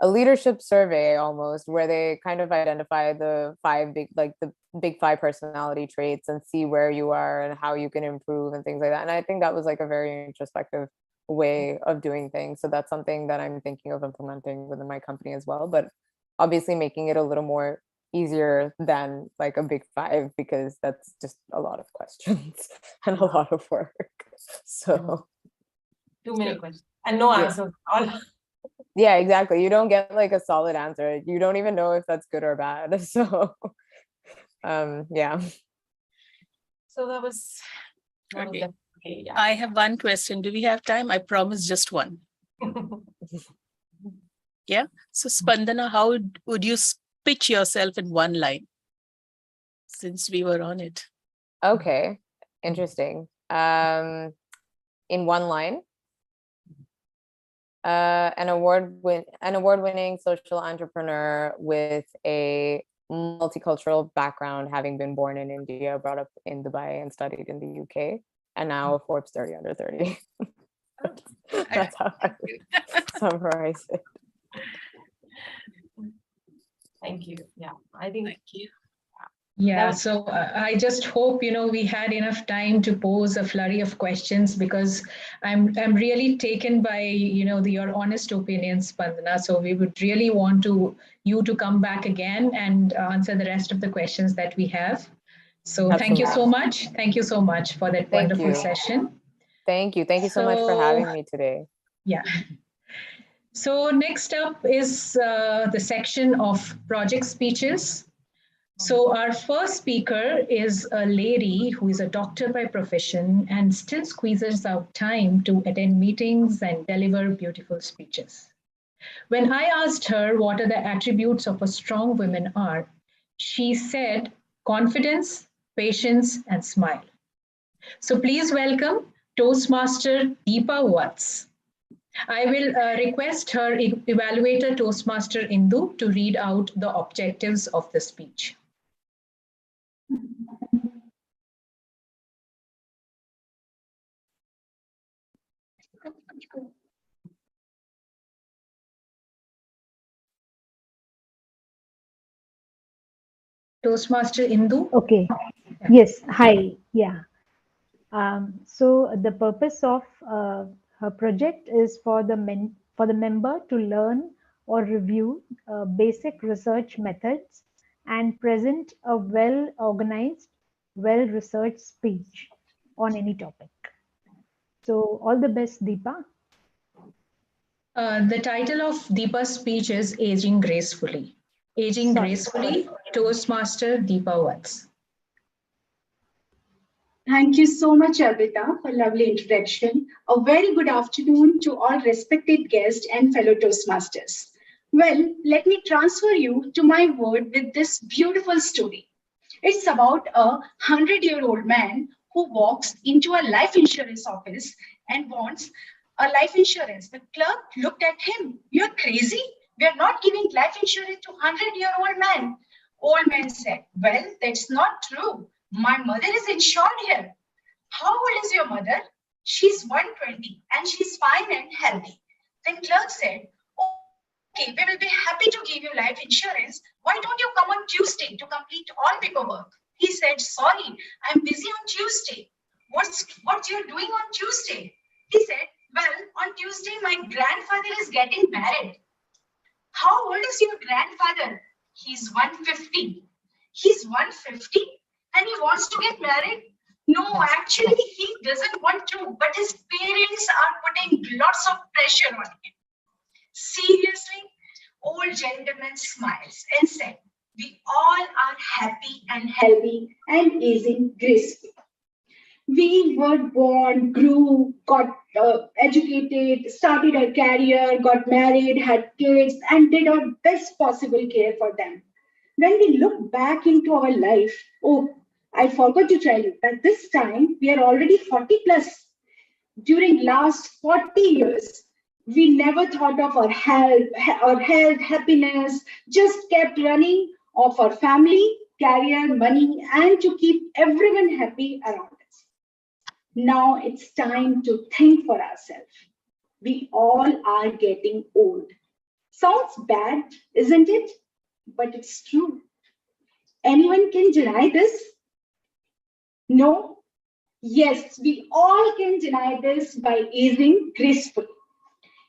leadership survey almost, where they kind of identify the 5 big, the big 5 personality traits and see where you are and how you can improve and things like that. And I think that was like a very introspective way of doing things. So that's something that I'm thinking of implementing within my company as well, but obviously making it a little more easier than like a big 5, because that's just a lot of questions and a lot of work. So Too many questions and no Yeah. answers. All. yeah, exactly. You don't get like a solid answer. You don't even know if that's good or bad. So yeah. So that was Okay. definitely, yeah. I have one question. Do we have time? I promise just one. Yeah. So Spandana, how would you pitch yourself in one line? Since we were on it. Okay, interesting. In one line, an award-winning social entrepreneur with a multicultural background, having been born in India, brought up in Dubai, and studied in the UK, and now a Forbes 30 under 30. That's how I would summarize it. Thank you. Yeah, I think. Thank you. Yeah, so I just hope, we had enough time to pose a flurry of questions, because I'm really taken by, your honest opinions, Spandana. So we would really want you to come back again and answer the rest of the questions that we have. So thank you so much. Thank you so much for that wonderful session. Thank you. Thank you so much for having me today. Yeah. So next up is the section of project speeches. So our first speaker is a lady who is a doctor by profession and still squeezes out time to attend meetings and deliver beautiful speeches. When I asked her what are the attributes of a strong woman are, she said confidence, patience, and smile. So please welcome Toastmaster Deepa Watts. I will request her evaluator Toastmaster Indu to read out the objectives of the speech. Toastmaster Indu. Okay. Yes. Hi. Yeah. So the purpose of her project is for the member to learn or review basic research methods and present a well-organized, well-researched speech on any topic. So all the best, Deepa. The title of Deepa's speech is Aging Gracefully. Aging Gracefully, Toastmaster Deepa Watts. Thank you so much, Albita, for a lovely introduction. A very good afternoon to all respected guests and fellow Toastmasters. Well, let me transfer you to my world with this beautiful story. It's about a 100-year-old man who walks into a life insurance office and wants a life insurance. The clerk looked at him. You're crazy? We're not giving life insurance to a 100-year-old man. Old man said, well, that's not true. My mother is insured here. How old is your mother? She's 120 and she's fine and healthy. Then clerk said, okay, we will be happy to give you life insurance. Why don't you come on Tuesday to complete all paperwork? He said, sorry, I'm busy on Tuesday. What you're doing on Tuesday? He said, well, on Tuesday, my grandfather is getting married. How old is your grandfather? He's 150. He's 150 and he wants to get married? No, actually, he doesn't want to, but his parents are putting lots of pressure on him. Seriously? Old gentleman smiles and said, we all are happy and healthy and aging gracefully. We were born, grew, got educated, started our career, got married, had kids, and did our best possible care for them. When we look back into our life, oh, I forgot to tell you, at this time, we are already 40 plus. During last 40 years, we never thought of our health, happiness, just kept running of our family, career, money, and to keep everyone happy around us. Now it's time to think for ourselves. We all are getting old. Sounds bad, isn't it? But it's true. Anyone can deny this? No? Yes, we all can deny this by aging gracefully.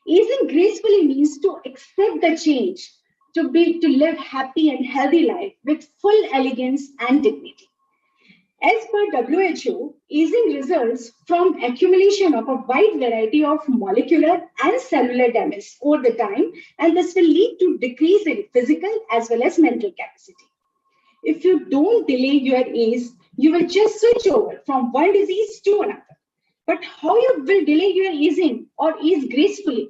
Aging gracefully means to accept the change, to live happy and healthy life with full elegance and dignity. As per WHO, aging results from accumulation of a wide variety of molecular and cellular damage over the time, and this will lead to decrease in physical as well as mental capacity. If you don't delay your age, you will just switch over from one disease to another. But how you will delay your aging or age gracefully?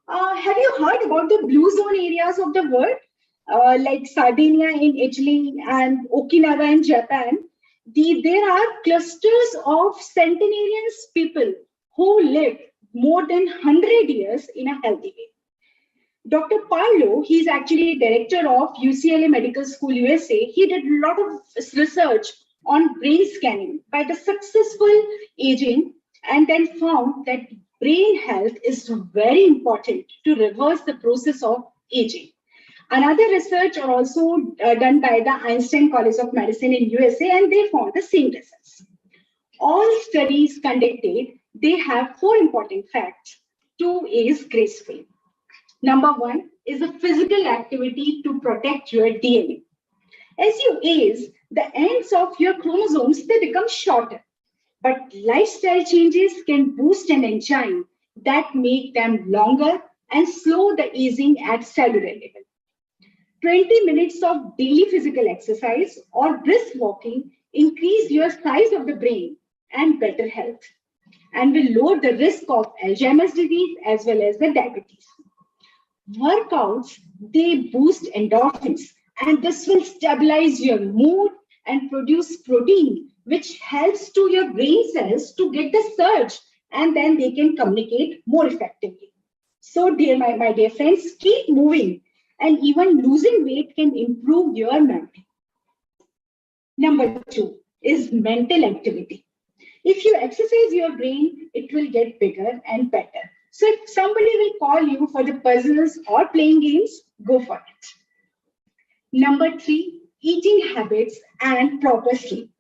Have you heard about the blue zone areas of the world, like Sardinia in Italy and Okinawa in Japan? There are clusters of centenarians people who live more than 100 years in a healthy way. Dr. Parlo, he's actually director of UCLA Medical School, USA. He did a lot of research on brain scanning by the successful aging and then found that brain health is very important to reverse the process of aging. Another research are also done by the Einstein College of Medicine in USA, and they found the same results. All studies conducted, they have 4 important facts to age gracefully. Number 1 is a physical activity to protect your DNA. As you age, the ends of your chromosomes, they become shorter. But lifestyle changes can boost an engine that make them longer and slow the aging at cellular level. 20 minutes of daily physical exercise or brisk walking increase your size of the brain and better health, and will lower the risk of Alzheimer's disease as well as the diabetes. Workouts, they boost endorphins, and this will stabilize your mood and produce protein, which helps to your brain cells to get the surge, and then they can communicate more effectively. So, my dear friends, keep moving, and even losing weight can improve your memory. Number 2 is mental activity. If you exercise your brain, it will get bigger and better. So if somebody will call you for the puzzles or playing games, go for it. Number 3, eating habits and proper sleep,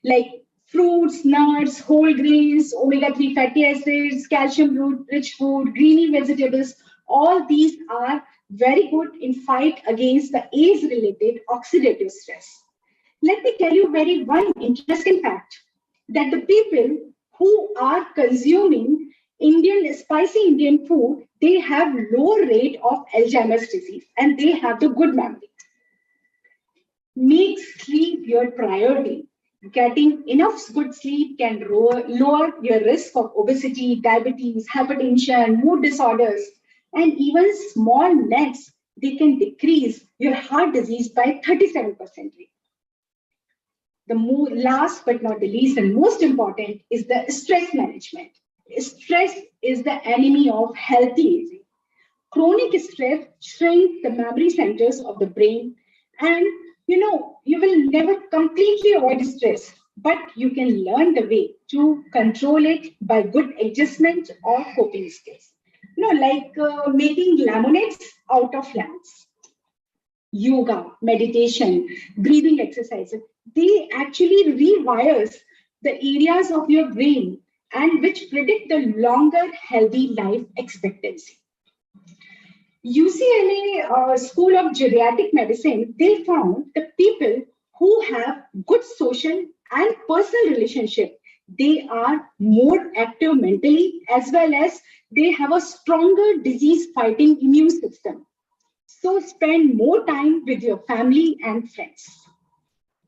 like fruits, nuts, whole grains, omega-3 fatty acids, calcium-rich food, greeny vegetables. All these are very good in fight against the age-related oxidative stress. Let me tell you one interesting fact, that the people who are consuming spicy Indian food, they have lower rate of Alzheimer's disease and they have the good memory. Make sleep your priority. Getting enough good sleep can lower your risk of obesity, diabetes, hypertension, mood disorders, and even small naps, they can decrease your heart disease by 37%. The last but not the least and most important is the stress management. Stress is the enemy of healthy aging. Chronic stress shrinks the memory centers of the brain, and you will never completely avoid stress, but you can learn the way to control it by good adjustment or coping skills. Like making lemonades out of lemons. Yoga, meditation, breathing exercises, they actually rewires the areas of your brain and which predict the longer healthy life expectancy. UCLA School of Geriatric Medicine, they found the people who have good social and personal relationship, they are more active mentally as well as they have a stronger disease fighting immune system. So spend more time with your family and friends.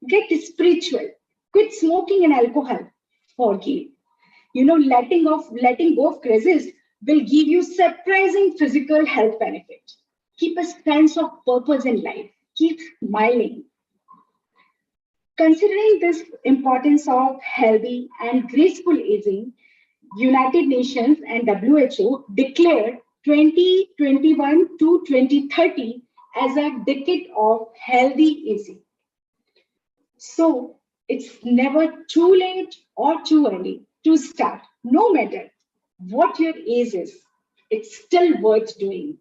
Get spiritual. Quit smoking and alcohol. Forgive. Letting go of crisis will give you surprising physical health benefit. Keep a sense of purpose in life. Keep smiling. Considering this importance of healthy and graceful aging, United Nations and WHO declared 2021 to 2030 as a decade of healthy aging. So it's never too late or too early to start. No matter what your age is, it's still worth doing.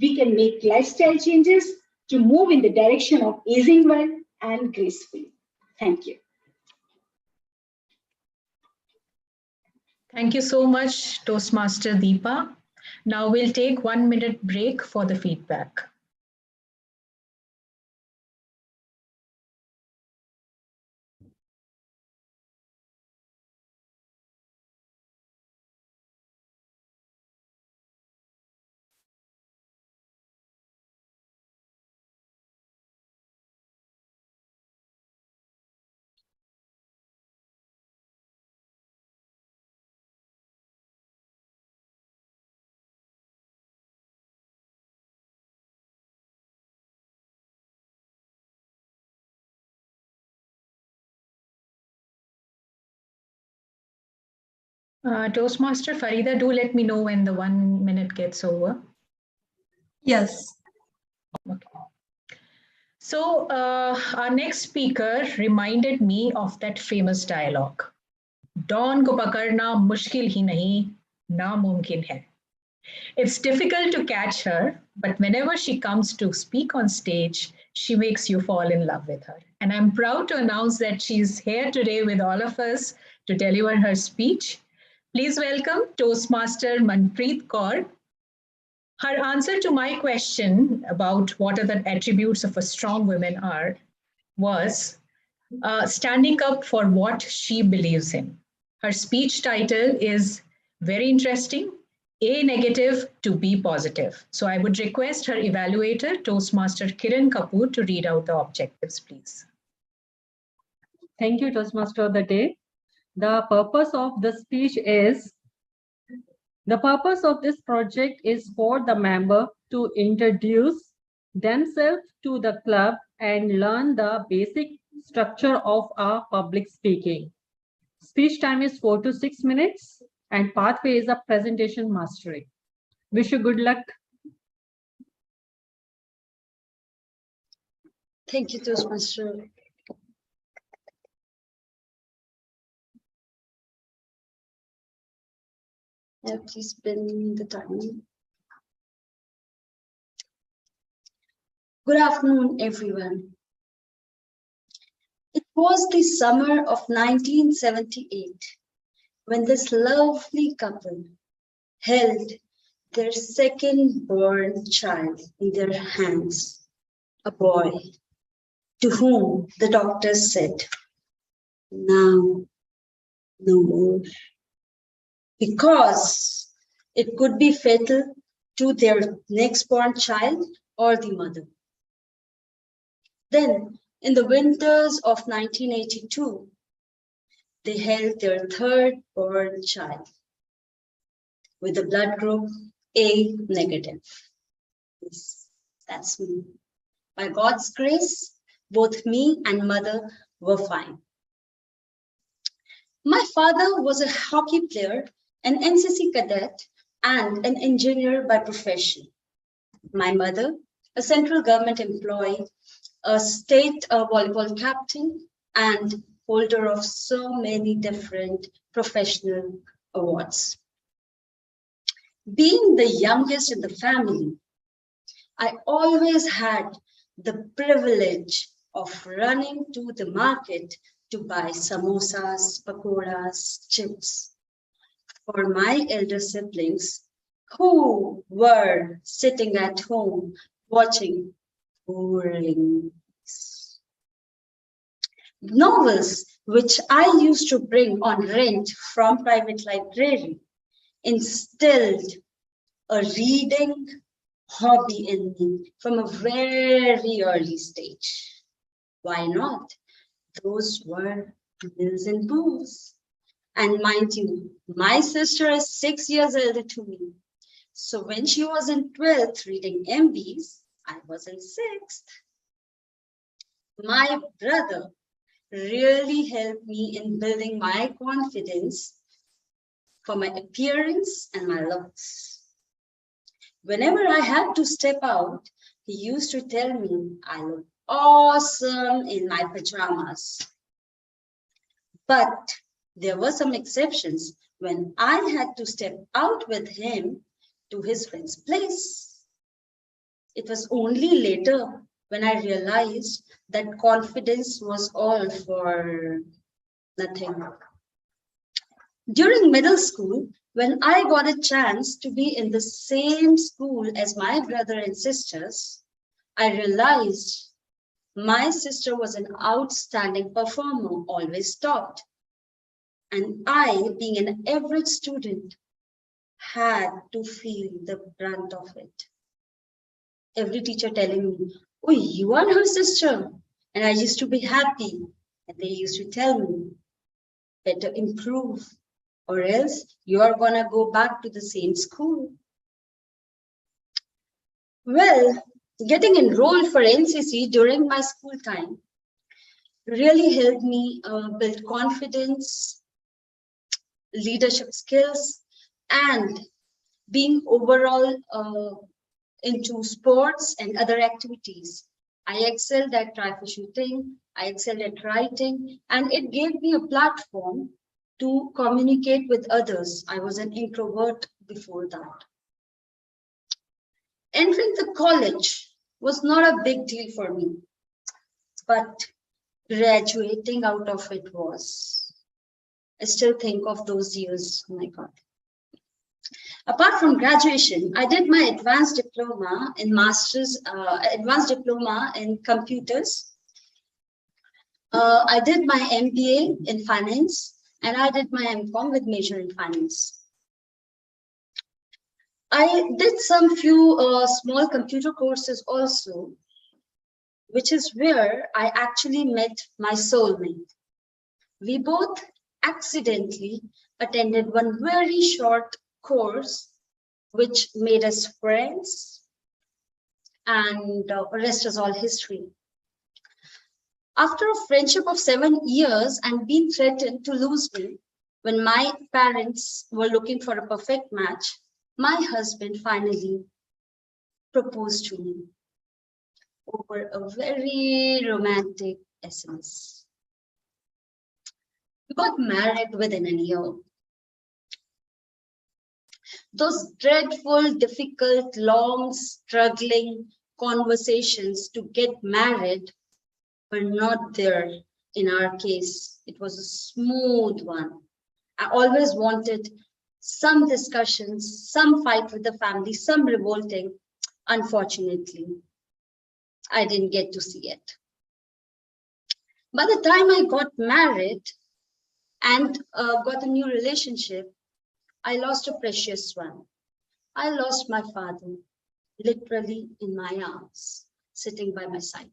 We can make lifestyle changes to move in the direction of aging well, and gracefully. Thank you. Thank you so much, Toastmaster Deepa. Now we'll take 1 minute break for the feedback. Toastmaster Farida, do let me know when the 1 minute gets over. Yes. Okay. So our next speaker reminded me of that famous dialogue. Dawn ko pakarna mushkil hi nahi, namumkin hai. It's difficult to catch her, but whenever she comes to speak on stage, she makes you fall in love with her. And I'm proud to announce that she's here today with all of us to deliver her speech. Please welcome Toastmaster Manpreet Kaur. Her answer to my question about what are the attributes of a strong woman was standing up for what she believes in. Her speech title is very interesting, A negative to B positive. So I would request her evaluator, Toastmaster Kiran Kapoor, to read out the objectives, please. Thank you, Toastmaster of the day. The purpose of the speech is, the purpose of this project is for the member to introduce themselves to the club and learn the basic structure of our public speaking. Speech time is 4 to 6 minutes and pathway is a presentation mastery. Wish you good luck. Thank you, Toastmaster. Yeah, please spend the time. Good afternoon, everyone. It was the summer of 1978 when this lovely couple held their second-born child in their hands, a boy, to whom the doctors said, "Now, no more," because it could be fatal to their next-born child or the mother. Then, in the winters of 1982, they held their third-born child with a blood group A negative. Yes, that's me. By God's grace, both me and mother were fine. My father was a hockey player, an NCC cadet, and an engineer by profession. My mother, a central government employee, a state volleyball captain, and holder of so many different professional awards. Being the youngest in the family, I always had the privilege of running to the market to buy samosas, pakoras, chips for my elder siblings who were sitting at home watching boring novels, which I used to bring on rent from private library, instilled a reading hobby in me from a very early stage. Why not? Those were bills and booze. And mind you, my sister is 6 years older to me. So when she was in 12th reading MBs, I was in 6th. My brother really helped me in building my confidence for my appearance and my looks. Whenever I had to step out, he used to tell me I look awesome in my pajamas. But there were some exceptions when I had to step out with him to his friend's place. It was only later when I realized that confidence was all for nothing. During middle school, when I got a chance to be in the same school as my brother and sisters, I realized my sister was an outstanding performer, always topped. And I, being an average student, had to feel the brunt of it. Every teacher telling me, oh, you are her sister. And I used to be happy. And they used to tell me, better improve, or else you are going to go back to the same school. Well, getting enrolled for NCC during my school time really helped me build confidence, leadership skills, and being overall into sports and other activities. I excelled at rifle shooting, I excelled at writing, and it gave me a platform to communicate with others. I was an introvert before that. Entering the college was not a big deal for me, but graduating out of it was. I still think of those years, oh my God. Apart from graduation, I did my advanced diploma in computers. I did my MBA in finance, and I did my MCOM with major in finance. I did some few small computer courses also, which is where I actually met my soulmate. We both accidentally attended one very short course, which made us friends, and the rest is all history. After a friendship of 7 years and being threatened to lose me, when my parents were looking for a perfect match, my husband finally proposed to me over a very romantic SMS. We got married within a year. Those dreadful, difficult, long, struggling conversations to get married were not there in our case. It was a smooth one. I always wanted some discussions, some fight with the family, some revolting. Unfortunately, I didn't get to see it. By the time I got married and got a new relationship, I lost a precious one. I lost my father, literally in my arms, sitting by my side.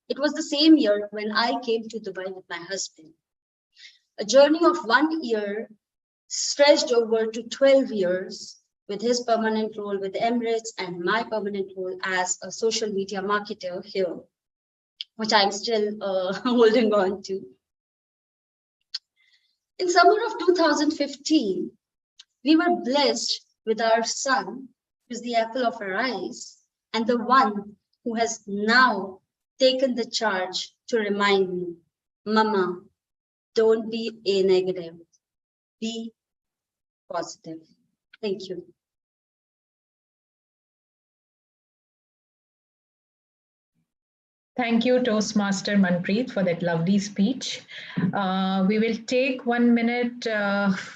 It was the same year when I came to Dubai with my husband. A journey of 1 year stretched over to 12 years with his permanent role with Emirates and my permanent role as a social media marketer here, which I'm still holding on to. In summer of 2015, we were blessed with our son, who is the apple of our eyes, and the one who has now taken the charge to remind me, Mama, don't be a negative, be positive. Thank you. Thank you, Toastmaster Manpreet, for that lovely speech. We will take 1 minute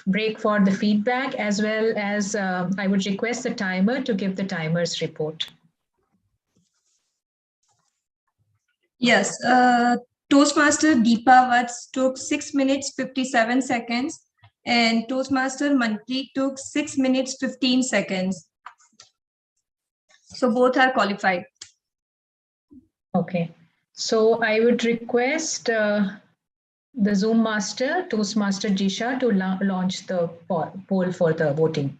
break for the feedback, as well as I would request the timer to give the timer's report. Yes, Toastmaster Deepa Vats took 6 minutes 57 seconds and Toastmaster Manpreet took 6 minutes 15 seconds. So both are qualified. Okay, so I would request the Zoom master, Toastmaster Jisha, to launch the poll for the voting.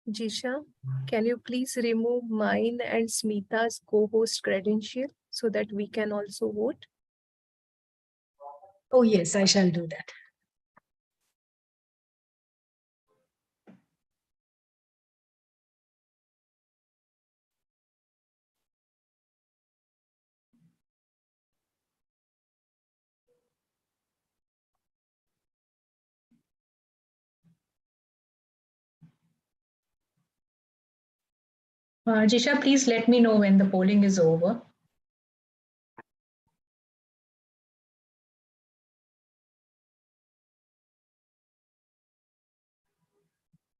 Jisha, can you please remove mine and Smita's co-host credential so that we can also vote? Oh, yes, I shall do that. Jisha, please let me know when the polling is over.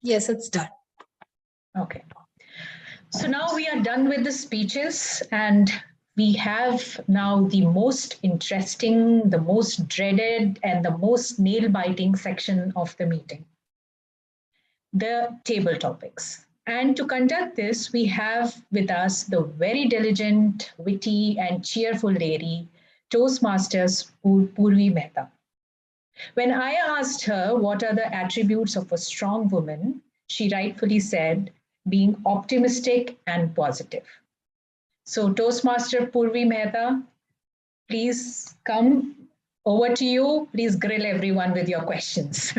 Yes, it's done. Okay. So now we are done with the speeches, and we have now the most interesting, the most dreaded, and the most nail-biting section of the meeting, the table topics. And to conduct this, we have with us the very diligent, witty, and cheerful lady, Toastmasters Purvi Mehta. When I asked her what are the attributes of a strong woman, she rightfully said, being optimistic and positive. So Toastmaster Purvi Mehta, please come, over to you. Please grill everyone with your questions.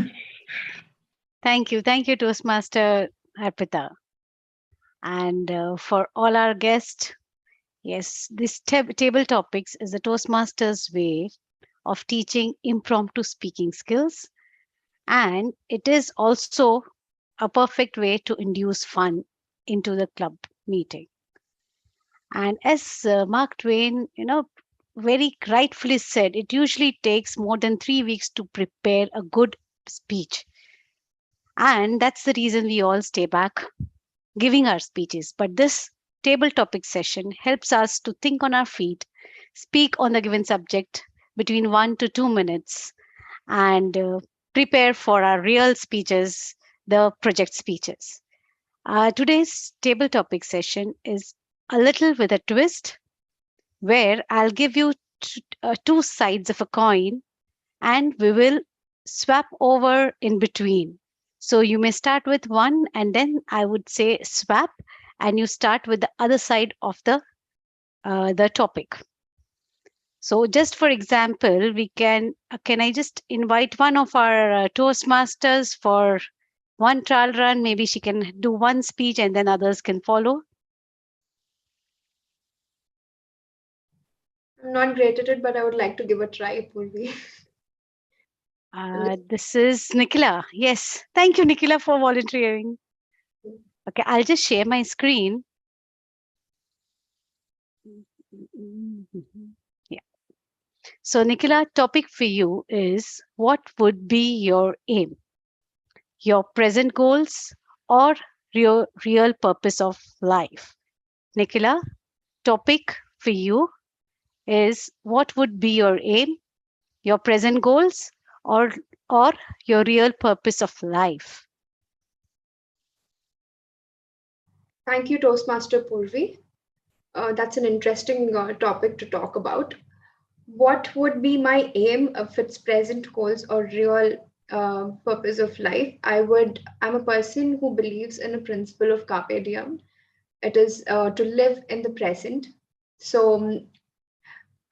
Thank you, Toastmaster Arpita. And for all our guests, yes, this table topics is the Toastmasters way of teaching impromptu speaking skills. And it is also a perfect way to induce fun into the club meeting. And as Mark Twain, very rightfully said, it usually takes more than 3 weeks to prepare a good speech. And that's the reason we all stay back giving our speeches. But this table topic session helps us to think on our feet, speak on the given subject between 1 to 2 minutes, and prepare for our real speeches, the project speeches. Today's table topic session is a little with a twist, where I'll give you two sides of a coin and we will swap over in between. So you may start with one and then I would say swap and you start with the other side of the topic. So just for example, we can I just invite one of our Toastmasters for one trial run? Maybe she can do one speech and then others can follow. I'm not great at it, but I would like to give a try, Purvi. This is Nikhila. Yes. Thank you, Nikhila, for volunteering. Okay, I'll just share my screen. Yeah. So, Nikhila, topic for you is what would be your aim? Your present goals or your real purpose of life? Nikhila, topic for you is what would be your aim? Your present goals or your real purpose of life? Thank you, Toastmaster Purvi. That's an interesting topic to talk about. What would be my aim of its present goals or real purpose of life? I'm a person who believes in a principle of carpe diem. It is to live in the present. So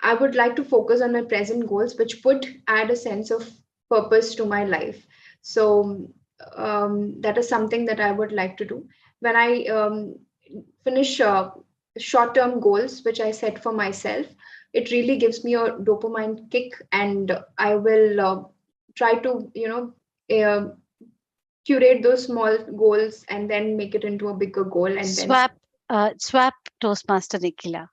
I would like to focus on my present goals, which would add a sense of purpose to my life. So that is something that I would like to do. When I finish short-term goals, which I set for myself, it really gives me a dopamine kick, and I will try to, curate those small goals and then make it into a bigger goal. And swap Toastmaster Nikhila.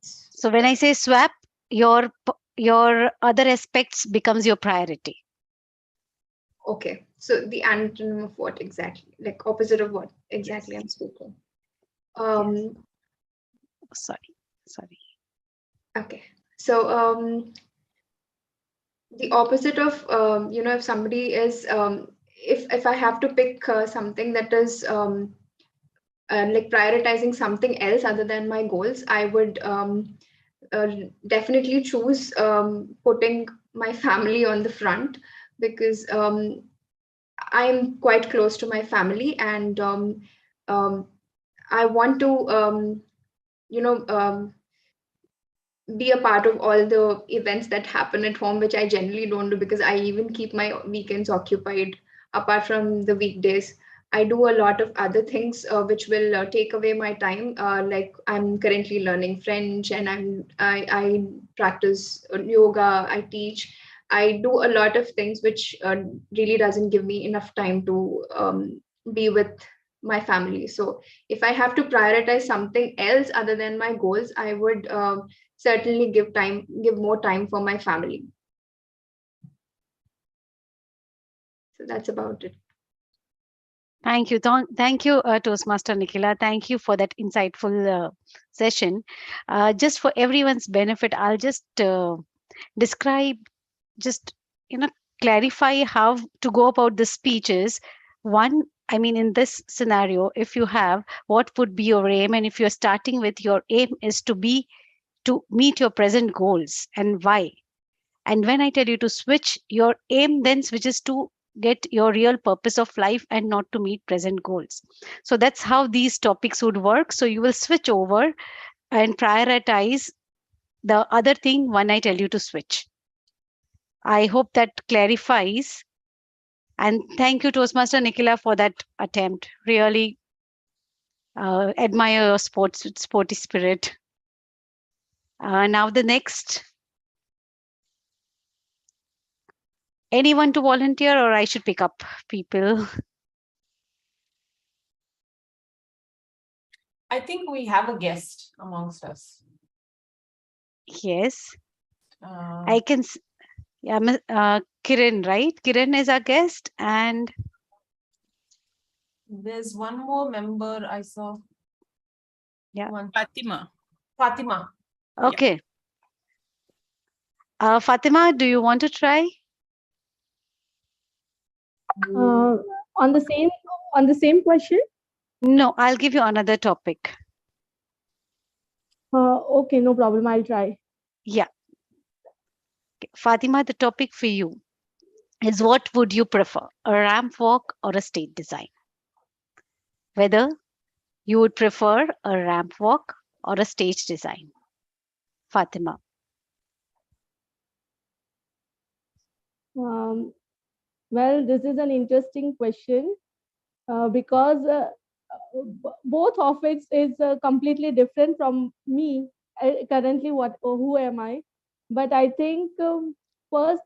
So when I say swap, your other aspects becomes your priority. Okay, so the antonym of what exactly? Like opposite of what exactly I'm speaking? Yes. Sorry. Okay, so the opposite of if somebody is if I have to pick something that is like prioritizing something else other than my goals, I would definitely choose putting my family on the front, because I'm quite close to my family, and I want to be a part of all the events that happen at home, which I generally don't do, because I even keep my weekends occupied apart from the weekdays. I do a lot of other things which will take away my time. Like I'm currently learning French, and I practice yoga. I teach. I do a lot of things which really doesn't give me enough time to be with my family. So if I have to prioritize something else other than my goals, I would certainly give more time for my family. So that's about it. Thank you. Thank you, Toastmaster Nikhila. Thank you for that insightful session. Just for everyone's benefit, I'll just describe, just, clarify how to go about the speeches. One, I mean, in this scenario, if you have, what would be your aim? And if you're starting with your aim is to meet your present goals, and why? And when I tell you to switch, your aim then switches to get your real purpose of life and not to meet present goals. So that's how these topics would work. So you will switch over and prioritize the other thing when I tell you to switch. I hope that clarifies. And thank you, Toastmaster Nikhila, for that attempt. Really admire your sporty spirit. Now the next. Anyone to volunteer, or I should pick up people? I think we have a guest amongst us. Yes. I can. Yeah, Kiran, right? Kiran is our guest, and there's one more member I saw. Yeah. Fatima. Fatima. Okay. Fatima, do you want to try? On the same question? No, I'll give you another topic. Okay, no problem. I'll try. Yeah. Okay. Fatima, the topic for you is, what would you prefer, a ramp walk or a stage design? Whether you would prefer a ramp walk or a stage design. Fatima. Well, this is an interesting question because both of it is completely different from me. Currently, who am I? But I think first,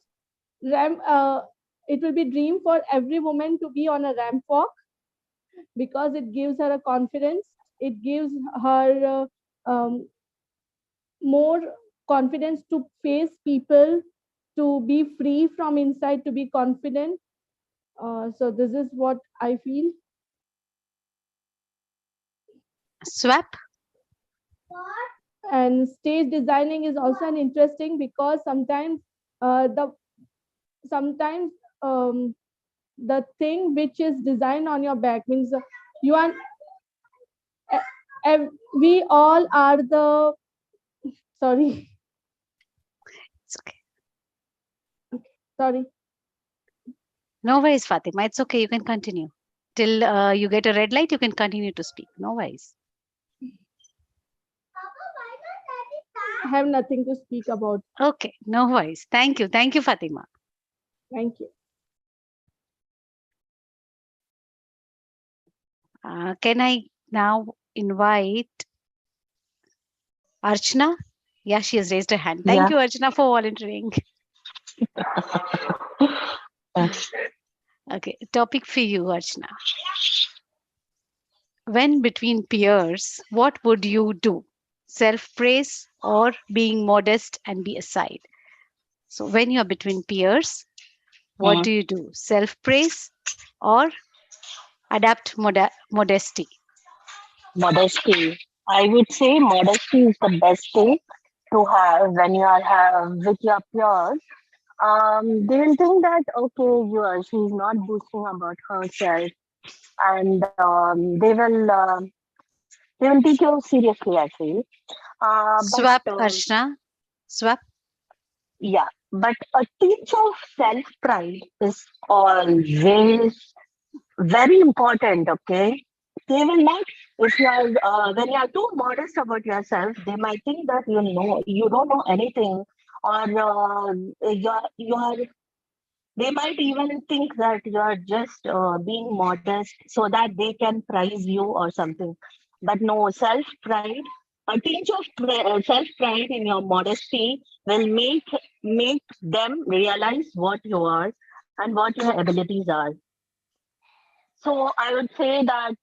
it will be dream for every woman to be on a ramp walk, because it gives her a confidence. It gives her more confidence to face people, to be free from inside, to be confident. So this is what I feel. Swap. And stage designing is also an interesting, because sometimes the thing which is designed on your back means you are we all are the sorry. It's okay. Sorry. No worries, Fatima. It's okay. You can continue. Till you get a red light, you can continue to speak. No worries. I have nothing to speak about. Okay, no worries. Thank you. Thank you, Fatima. Thank you. Can I now invite Archana? Yeah, she has raised her hand. Thank you, Archana, for volunteering. Okay, topic for you, Archana. When between peers, what would you do? Self-praise or being modest and be aside? So when you're between peers, what do you do? Self-praise or adapt modesty? Modesty. I would say modesty is the best thing to have when you are with your peers. They will think that okay, she's not boasting about herself, and they will take you seriously. I feel. Swap, Archana. Swap. Yeah, but a teach of self pride is always very important. Okay, they will not, if you are when you are too modest about yourself, they might think that you don't know anything, or you are they might even think that you are just being modest so that they can praise you or something. But no, self pride, a tinge of self pride in your modesty will make them realize what you are and what your abilities are. So I would say that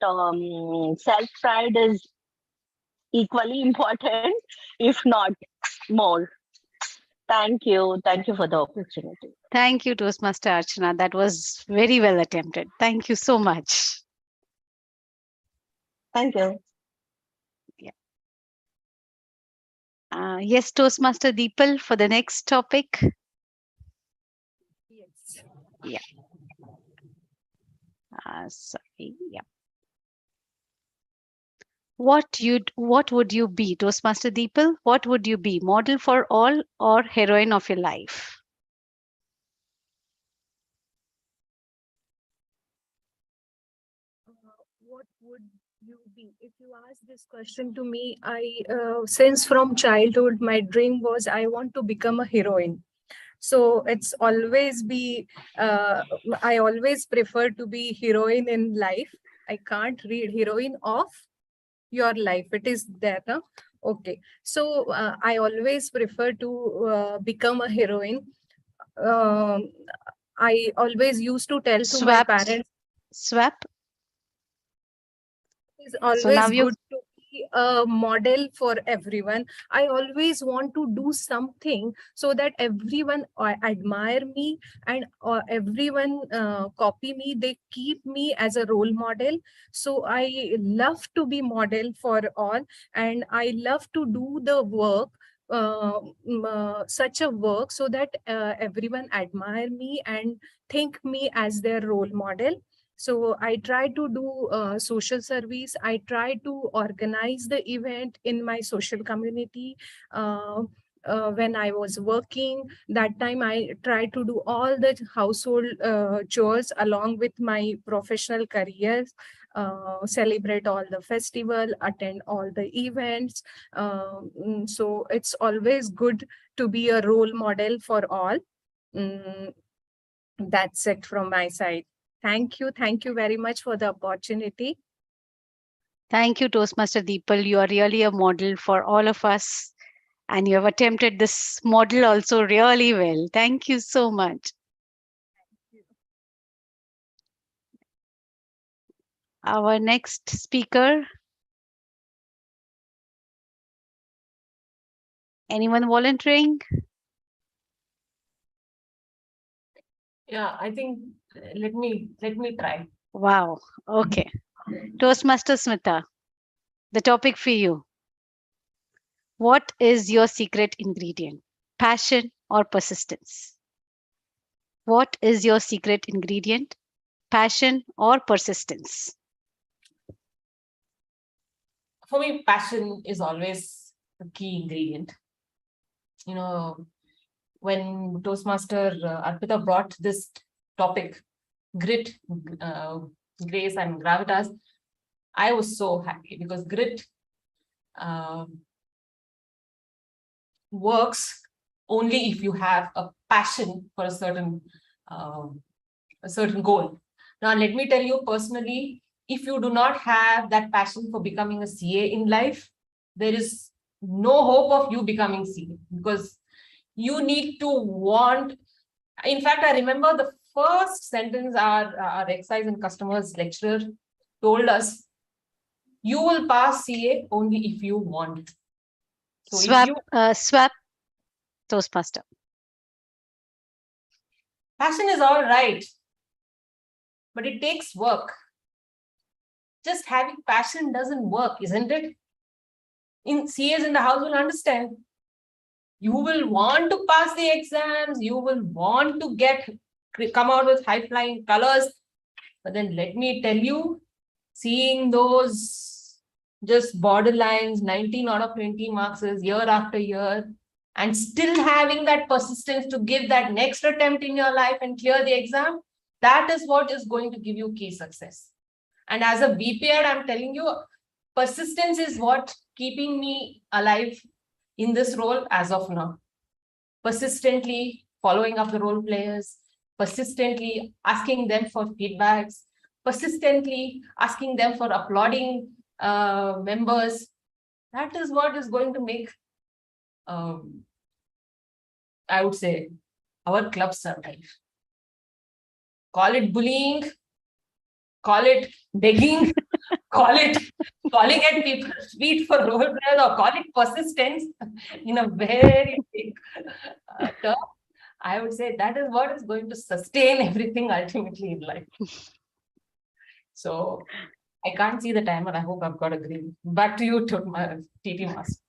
self-pride is equally important, if not more. Thank you. Thank you for the opportunity. Thank you, Toastmaster Archana. That was very well attempted. Thank you so much. Thank you. Yes, Toastmaster Deepal for the next topic. Yes. Yeah. Sorry. Yeah. What would you be, Toastmaster Deepal? What would you be? Model for all or heroine of your life? What would you be? If you ask this question to me, since from childhood, my dream was I want to become a heroine. So it's always be, I always prefer to be heroine in life. I can't read heroine of your life. It is there, no? Okay. So I always prefer to become a heroine. I always used to tell to my Swap. parents, Swap. it's So now always you good to be a model for everyone. I always want to do something so that everyone admire me and everyone copy me. They keep me as a role model. So I love to be model for all, and I love to do the work, such a work so that everyone admire me and think me as their role model. So I try to do social service. I try to organize the event in my social community. When I was working, that time I tried to do all the household chores along with my professional careers, celebrate all the festival, attend all the events. So it's always good to be a role model for all. Mm, that's it from my side. Thank you. Thank you very much for the opportunity. Thank you, Toastmaster Deepal. You are really a model for all of us. And you have attempted this model also really well. Thank you so much. Our next speaker. Anyone volunteering? Yeah, I think let me try. Wow. Okay. Toastmaster Smita, the topic for you. What is your secret ingredient? Passion or persistence? What is your secret ingredient? Passion or persistence? For me, passion is always the key ingredient. You know, when Toastmaster Arpita brought this topic, grit, grace, and gravitas, I was so happy because grit works only if you have a passion for a certain goal. Now, let me tell you personally, if you do not have that passion for becoming a CA in life, there is no hope of you becoming CA, because you need to want. In fact, I remember the first sentence our excise and customers lecturer told us: you will pass CA only if you want. So Swap, if you swap, Toastmaster. passion is all right, but it takes work. Just having passion doesn't work, isn't it? In CAs in the house will understand. You will want to pass the exams, you will want to come out with high-flying colors. But then let me tell you, seeing those just borderlines, 19 out of 20 marks year after year, and still having that persistence to give that next attempt in your life and clear the exam, that is what is going to give you key success. And as a BPR, I'm telling you, persistence is what keeping me alive in this role as of now. Persistently following up the role players, persistently asking them for feedbacks, persistently asking them for applauding members. That is what is going to make, I would say, our club survive. Call it bullying, call it begging, calling at people's feet for role players, or call it persistence in a very big term. I would say that is what is going to sustain everything ultimately in life. So I can't see the timer. I hope I've got a green. Back to you, TT Master.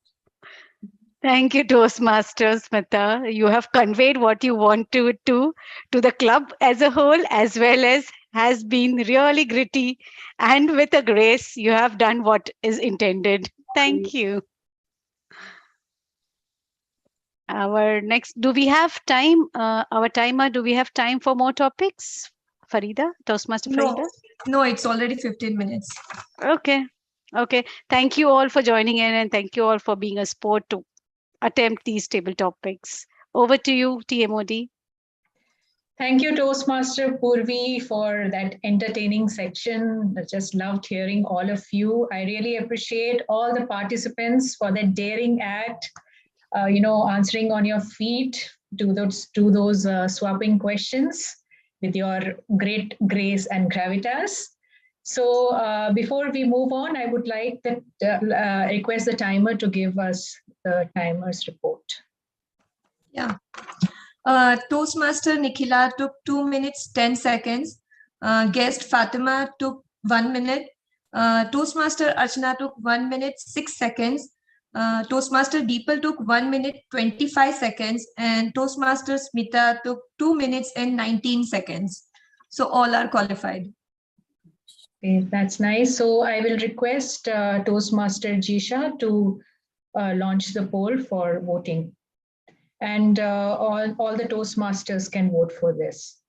Thank you, Toastmaster Smita. You have conveyed what you want to the club as a whole, as well as has been really gritty, and with a grace, you have done what is intended. Thank you. Our next, do we have time? Our timer, do we have time for more topics? Farida, Toastmaster Farida? No, it's already 15 minutes. Okay. Okay. Thank you all for joining in, and thank you all for being a sport to attempt these table topics. Over to you, TMOD. Thank you, Toastmaster Purvi, for that entertaining section. I just loved hearing all of you. I really appreciate all the participants for their daring act, answering on your feet to those swapping questions with your great grace and gravitas. So before we move on, I would like to request the timer to give us the timer's report. Yeah. Toastmaster Nikhila took 2 minutes, 10 seconds. Guest Fatima took 1 minute. Toastmaster Archana took 1 minute, 6 seconds. Toastmaster Deepal took 1 minute, 25 seconds. And Toastmaster Smita took 2 minutes and 19 seconds. So all are qualified. Okay, that's nice. So I will request Toastmaster Jisha to launch the poll for voting. And all the Toastmasters can vote for this.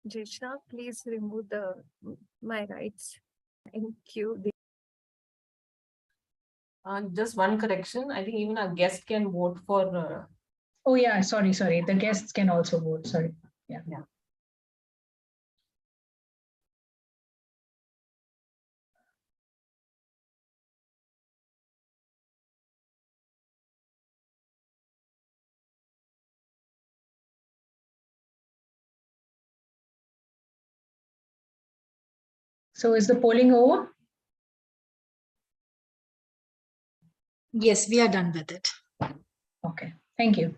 Jisha, please remove my rights. Thank you. Just one correction. I think even our guest can vote for. Oh yeah, sorry. The guests can also vote. Sorry. Yeah. So is the polling over? Yes, we are done with it. Okay, thank you.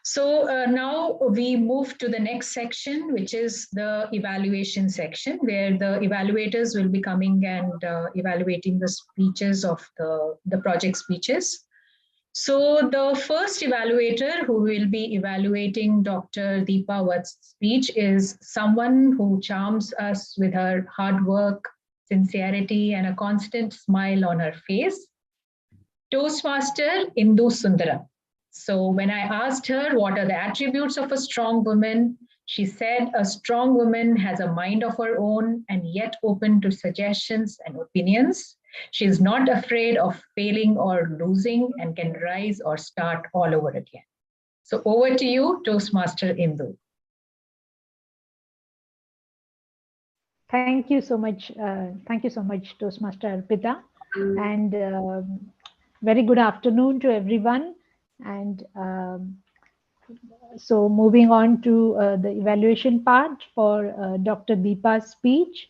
So now we move to the next section, which is the evaluation section, where the evaluators will be coming and evaluating the speeches of the project speeches. So the first evaluator who will be evaluating Dr. Deepa Vatt's speech is someone who charms us with her hard work, sincerity, and a constant smile on her face. Toastmaster Indu Sundaram. So when I asked her what are the attributes of a strong woman, she said a strong woman has a mind of her own and yet open to suggestions and opinions. She is not afraid of failing or losing and can rise or start all over again. So over to you, Toastmaster Indu. Thank you so much. Thank you so much, Toastmaster Arpita. And very good afternoon to everyone. And so moving on to the evaluation part for Dr. Deepa's speech.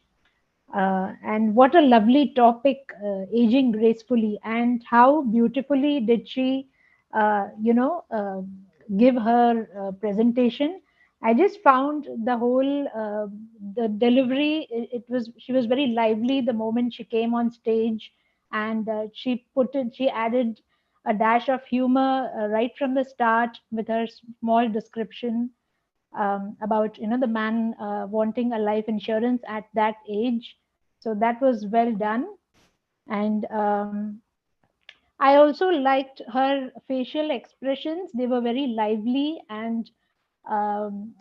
And what a lovely topic, aging gracefully, and how beautifully did she, give her presentation. I just found the whole the delivery. She was very lively the moment she came on stage, and she added a dash of humor right from the start with her small description about the man wanting a life insurance at that age. So that was well done. And I also liked her facial expressions. They were very lively, and um,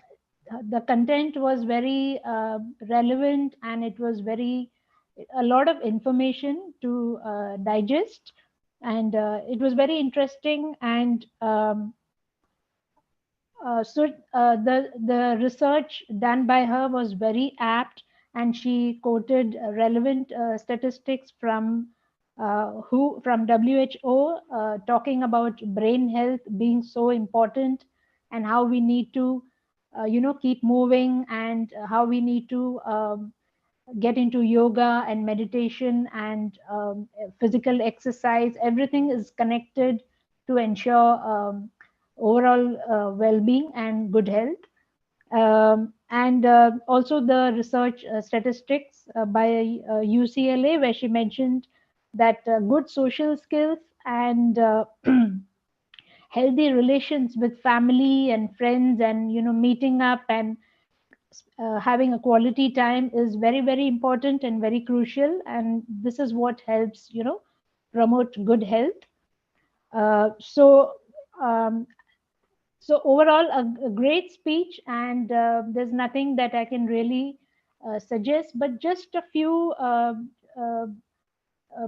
the content was very relevant, and it was a lot of information to digest. And it was very interesting. And the research done by her was very apt, and she quoted relevant statistics from who from WHO talking about brain health being so important and how we need to, keep moving, and how we need to get into yoga and meditation and physical exercise. Everything is connected to ensure overall well-being and good health. And also the research statistics by UCLA, where she mentioned that good social skills and healthy relations with family and friends, and meeting up and having a quality time is very, very important and very crucial. And this is what helps promote good health. So overall, a great speech, and there's nothing that I can really suggest, but just a few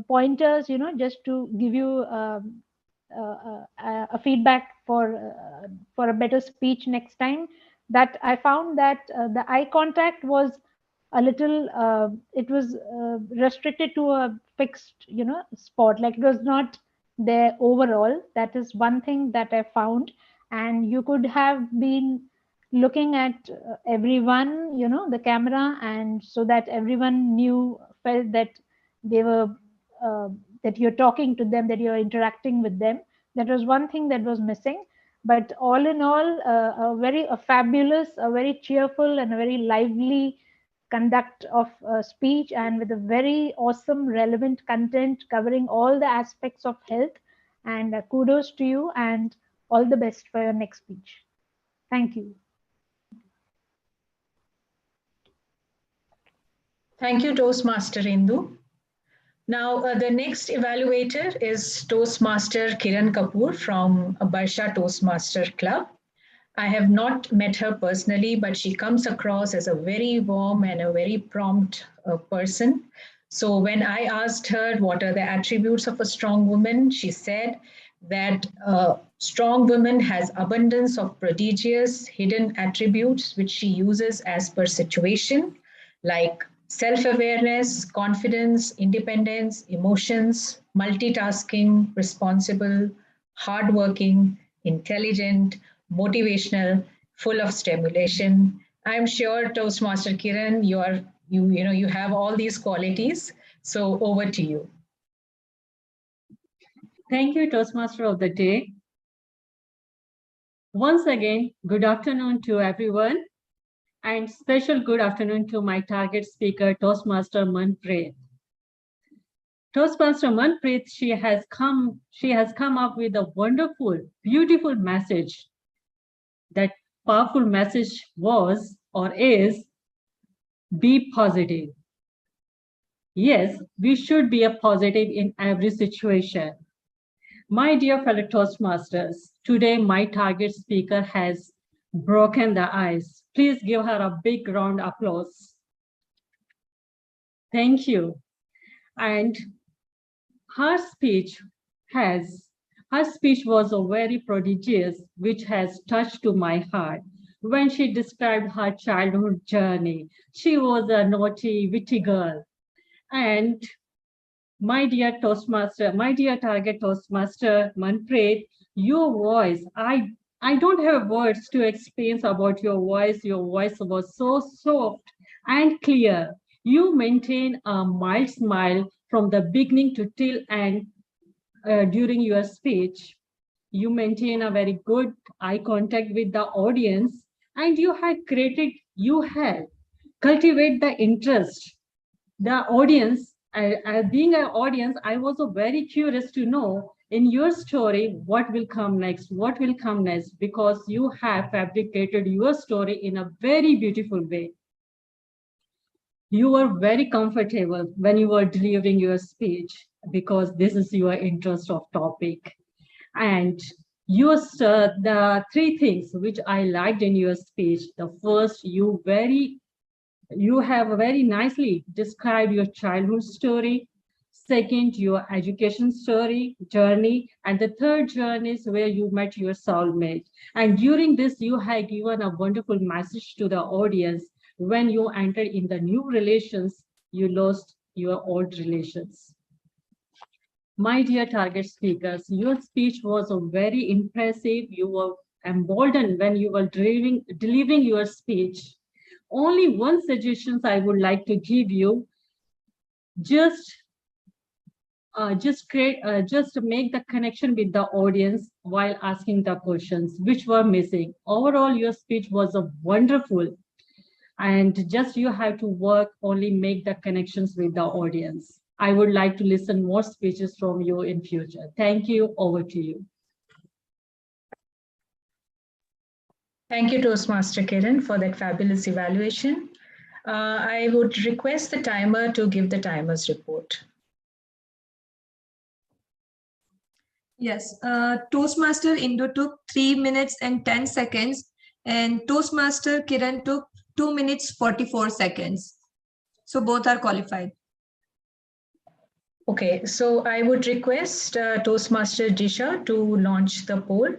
pointers, just to give you a feedback for a better speech next time. That I found that the eye contact was a little, it was restricted to a fixed, spot. Like, it was not there overall. That is one thing that I found. And you could have been looking at everyone, the camera, and so that everyone felt that they were that you're talking to them, that you're interacting with them. That was one thing that was missing. But all in all, a fabulous, a very cheerful, and a very lively conduct of speech, and with a very awesome, relevant content covering all the aspects of health. And kudos to you, and all the best for your next speech. Thank you. Thank you, Toastmaster Indu. Now, the next evaluator is Toastmaster Kiran Kapoor from Barsha Toastmaster Club. I have not met her personally, but she comes across as a very warm and a very prompt person. So when I asked her what are the attributes of a strong woman, she said that a strong woman has abundance of prodigious hidden attributes which she uses as per situation, like self-awareness, confidence, independence, emotions, multitasking, responsible, hardworking, intelligent, motivational, full of stimulation. I'm sure Toastmaster Kiran, you have all these qualities. So over to you. Thank you, Toastmaster of the Day. Once again, good afternoon to everyone, and special good afternoon to my target speaker, Toastmaster Manpreet. Toastmaster Manpreet, she has come up with a wonderful, beautiful message. That powerful message was or is, be positive. Yes, we should be a positive in every situation. My dear fellow Toastmasters, today my target speaker has broken the ice. Please give her a big round of applause. Thank you. And her speech was a very prodigious, which has touched to my heart. When she described her childhood journey, she was a naughty, witty girl. And my dear Toastmaster, my dear target Toastmaster Manpreet, your voice, I don't have words to explain about your voice. Your voice was so soft and clear. You maintain a mild smile from the beginning to till end during your speech. You maintain a very good eye contact with the audience, and you had cultivate the interest. The audience, being an audience, I was very curious to know in your story what will come next, because you have fabricated your story in a very beautiful way. You were very comfortable when you were delivering your speech because this is your interest of topic. And the three things which I liked in your speech, the first, you have very nicely described your childhood story. Second, your education journey. And the third journey is where you met your soulmate. And during this, you have given a wonderful message to the audience. When you enter in the new relations, you lost your old relations. My dear target speakers, your speech was very impressive. You were emboldened when you were delivering your speech. Only one suggestion I would like to give you: just make the connection with the audience while asking the questions which were missing. Overall, your speech was a wonderful, and just you have to work only make the connections with the audience. I would like to listen more speeches from you in future. Thank you. Over to you. Thank you, Toastmaster Kiran, for that fabulous evaluation. I would request the timer to give the timer's report. Yes, Toastmaster Indo took 3 minutes and 10 seconds, and Toastmaster Kiran took 2 minutes 44 seconds. So both are qualified. Okay, so I would request Toastmaster Disha to launch the poll.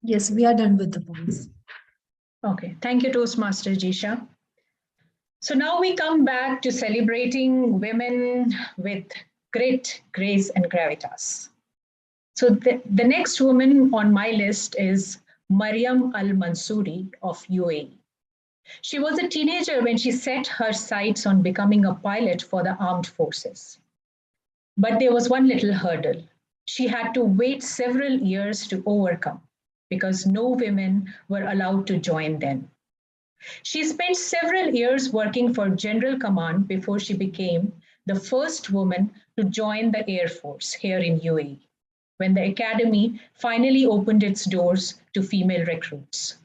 Yes, we are done with the polls. Okay, thank you, Toastmaster Jisha. So now we come back to celebrating women with grit, grace, and gravitas. So the next woman on my list is Mariam Al-Mansouri of UAE. She was a teenager when she set her sights on becoming a pilot for the armed forces. But there was one little hurdle. She had to wait several years to overcome because no women were allowed to join then. She spent several years working for General Command before she became the first woman to join the Air Force here in UAE, when the academy finally opened its doors to female recruits.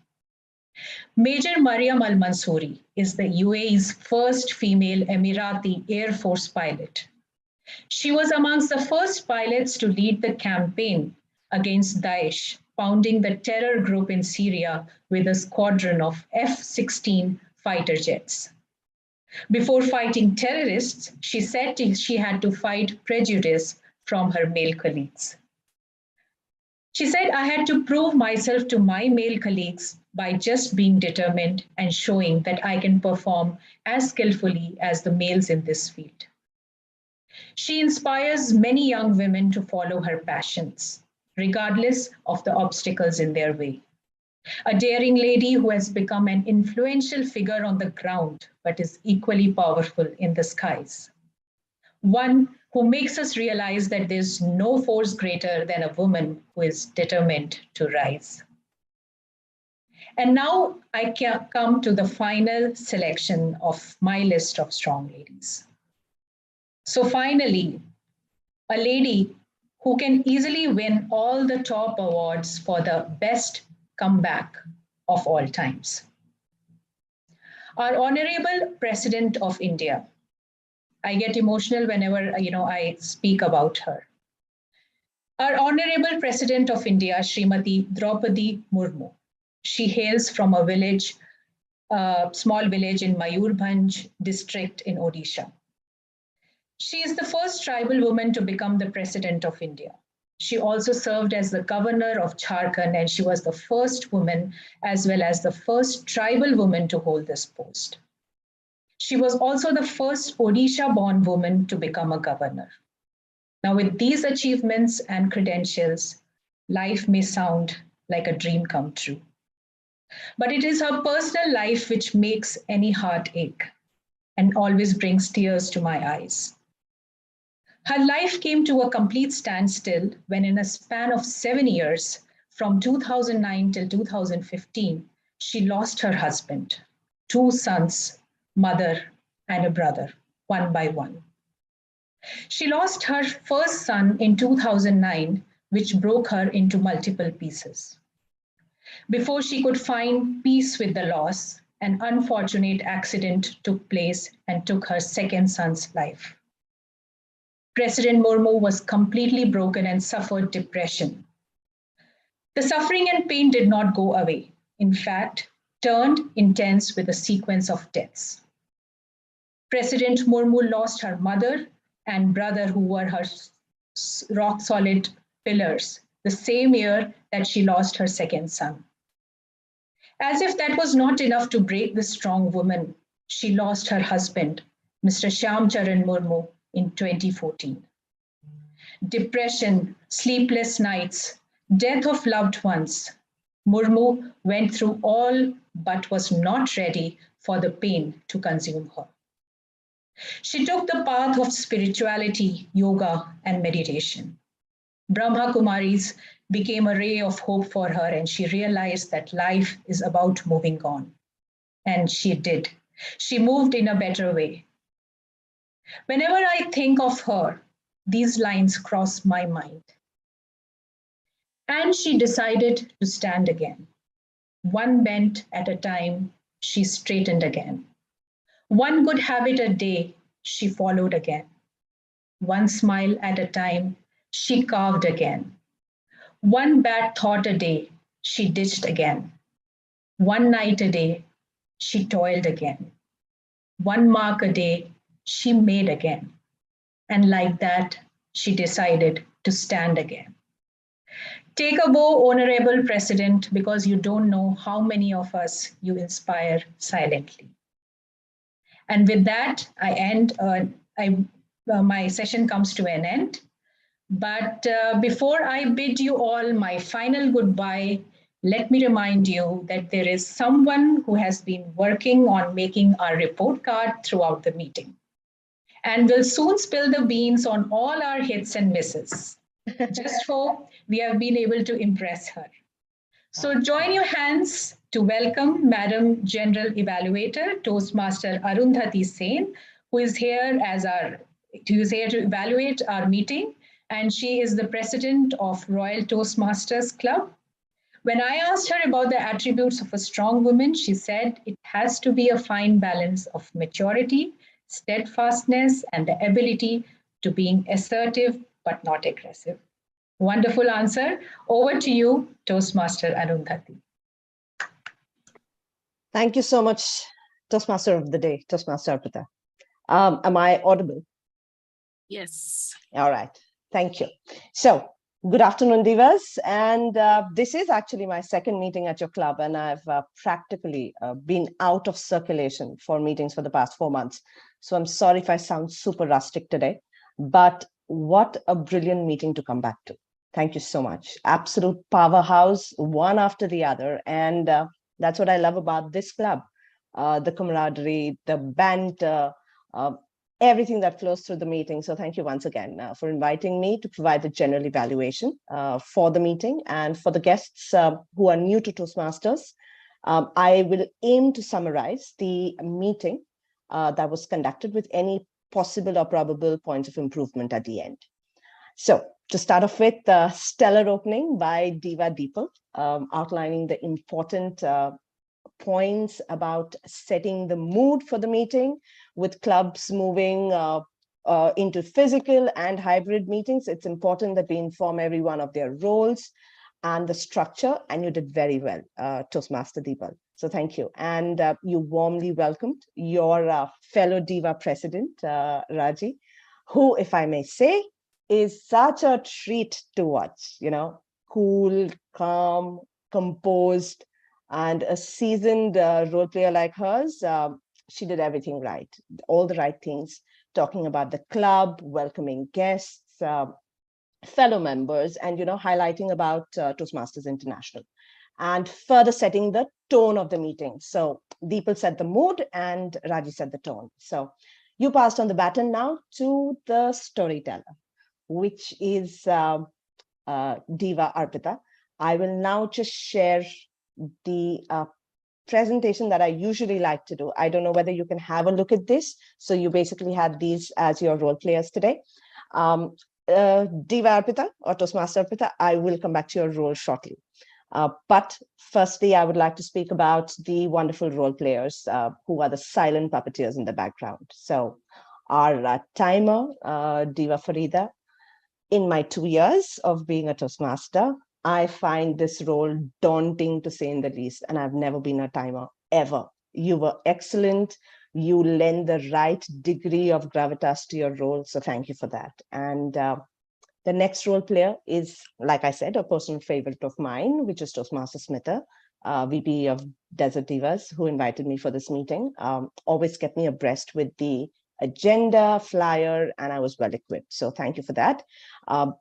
Major Mariam Al-Mansouri is the UAE's first female Emirati Air Force pilot. She was amongst the first pilots to lead the campaign against Daesh, pounding the terror group in Syria with a squadron of F-16 fighter jets. Before fighting terrorists, she said she had to fight prejudice from her male colleagues. She said, I had to prove myself to my male colleagues by just being determined and showing that I can perform as skillfully as the males in this field. She inspires many young women to follow her passions, regardless of the obstacles in their way. A daring lady who has become an influential figure on the ground, but is equally powerful in the skies. One who makes us realize that there's no force greater than a woman who is determined to rise. And now I come to the final selection of my list of strong ladies. So finally, a lady who can easily win all the top awards for the best comeback of all times. Our Honorable President of India. I get emotional whenever I speak about her. Our Honorable President of India, Srimati Draupadi Murmu. She hails from a village, small village in Mayurbhanj district in Odisha. She is the first tribal woman to become the President of India. She also served as the governor of Jharkhand, and she was the first woman as well as the first tribal woman to hold this post. She was also the first Odisha-born woman to become a governor. Now, with these achievements and credentials, life may sound like a dream come true. But it is her personal life which makes any heart ache and always brings tears to my eyes. Her life came to a complete standstill when, in a span of 7 years, from 2009 till 2015, she lost her husband, 2 sons, mother, and a brother, one by one. She lost her first son in 2009, which broke her into multiple pieces. Before she could find peace with the loss, an unfortunate accident took place and took her second son's life. President Murmu was completely broken and suffered depression. The suffering and pain did not go away. In fact, turned intense with a sequence of deaths. President Murmu lost her mother and brother, who were her rock-solid pillars, the same year that she lost her second son. As if that was not enough to break this strong woman, she lost her husband, Mr. Shyam Charan Murmu, in 2014. Depression, sleepless nights, death of loved ones. Murmu went through all but was not ready for the pain to consume her. She took the path of spirituality, yoga, and meditation. Brahma Kumaris became a ray of hope for her, and she realized that life is about moving on. And she did. She moved in a better way. Whenever I think of her, these lines cross my mind. And she decided to stand again. One bent at a time, she straightened again. One good habit a day, she followed again. One smile at a time, she carved again. One bad thought a day, she ditched again. One night a day, she toiled again. One mark a day, she made again. And like that, she decided to stand again. Take a bow, Honorable President, because you don't know how many of us you inspire silently. And with that, I end. My session comes to an end. But before I bid you all my final goodbye, let me remind you that there is someone who has been working on making our report card throughout the meeting and will soon spill the beans on all our hits and misses. Just hope we have been able to impress her. So join your hands to welcome Madam General Evaluator, Toastmaster Arundhati Sen, who is here to evaluate our meeting, and she is the president of Royal Toastmasters Club. When I asked her about the attributes of a strong woman, she said it has to be a fine balance of maturity, steadfastness, and the ability to being assertive but not aggressive. Wonderful answer. Over to you, Toastmaster Arundhati. Thank you so much, Toastmaster of the Day, Toastmaster Arpita. Am I audible? Yes. All right. Thank you. So, good afternoon, Divas. And this is actually my second meeting at your club, and I've practically been out of circulation for meetings for the past 4 months. So I'm sorry if I sound super rustic today, but what a brilliant meeting to come back to. Thank you so much. Absolute powerhouse, one after the other. And that's what I love about this club. The camaraderie, the banter, everything that flows through the meeting. So thank you once again for inviting me to provide the general evaluation for the meeting. And for the guests who are new to Toastmasters, I will aim to summarize the meeting that was conducted with any possible or probable points of improvement at the end. So to start off with, the stellar opening by Diva Deepal, outlining the important points about setting the mood for the meeting, with clubs moving into physical and hybrid meetings. It's important that we inform everyone of their roles and the structure, and you did very well, Toastmaster Deepal. So thank you. And you warmly welcomed your fellow Diva president, Raji, who, if I may say, is such a treat to watch, you know, cool, calm, composed, and a seasoned role player like hers. She did everything right, all the right things, talking about the club, welcoming guests, fellow members, and, you know, highlighting about Toastmasters International, and further setting the tone of the meeting. So Deepal set the mood and Raji set the tone. So you passed on the baton now to the storyteller, which is Diva Arpita. I will now just share the presentation that I usually like to do. I don't know whether you can have a look at this. So you basically had these as your role players today. Diva Arpita or Toastmaster Arpita, I will come back to your role shortly. But firstly, I would like to speak about the wonderful role players who are the silent puppeteers in the background. So our timer, Diva Farida. In my 2 years of being a Toastmaster, I find this role daunting to say in the least, and I've never been a timer, ever. You were excellent. You lend the right degree of gravitas to your role, so thank you for that. And the next role player is, like I said, a personal favorite of mine, which is Toastmaster Smitha, VP of Desert Divas, who invited me for this meeting. Always kept me abreast with the agenda, flyer, and I was well equipped. So thank you for that.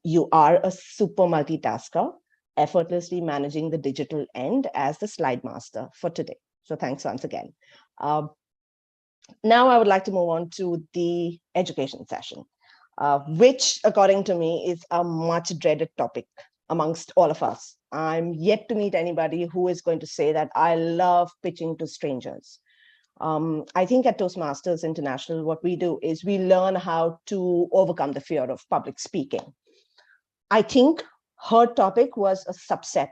You are a super multitasker, effortlessly managing the digital end as the slide master for today. So thanks once again. Now I would like to move on to the education session, which according to me is a much dreaded topic amongst all of us. I'm yet to meet anybody who is going to say that I love pitching to strangers. I think at Toastmasters International, what we do is we learn how to overcome the fear of public speaking. I think her topic was a subset,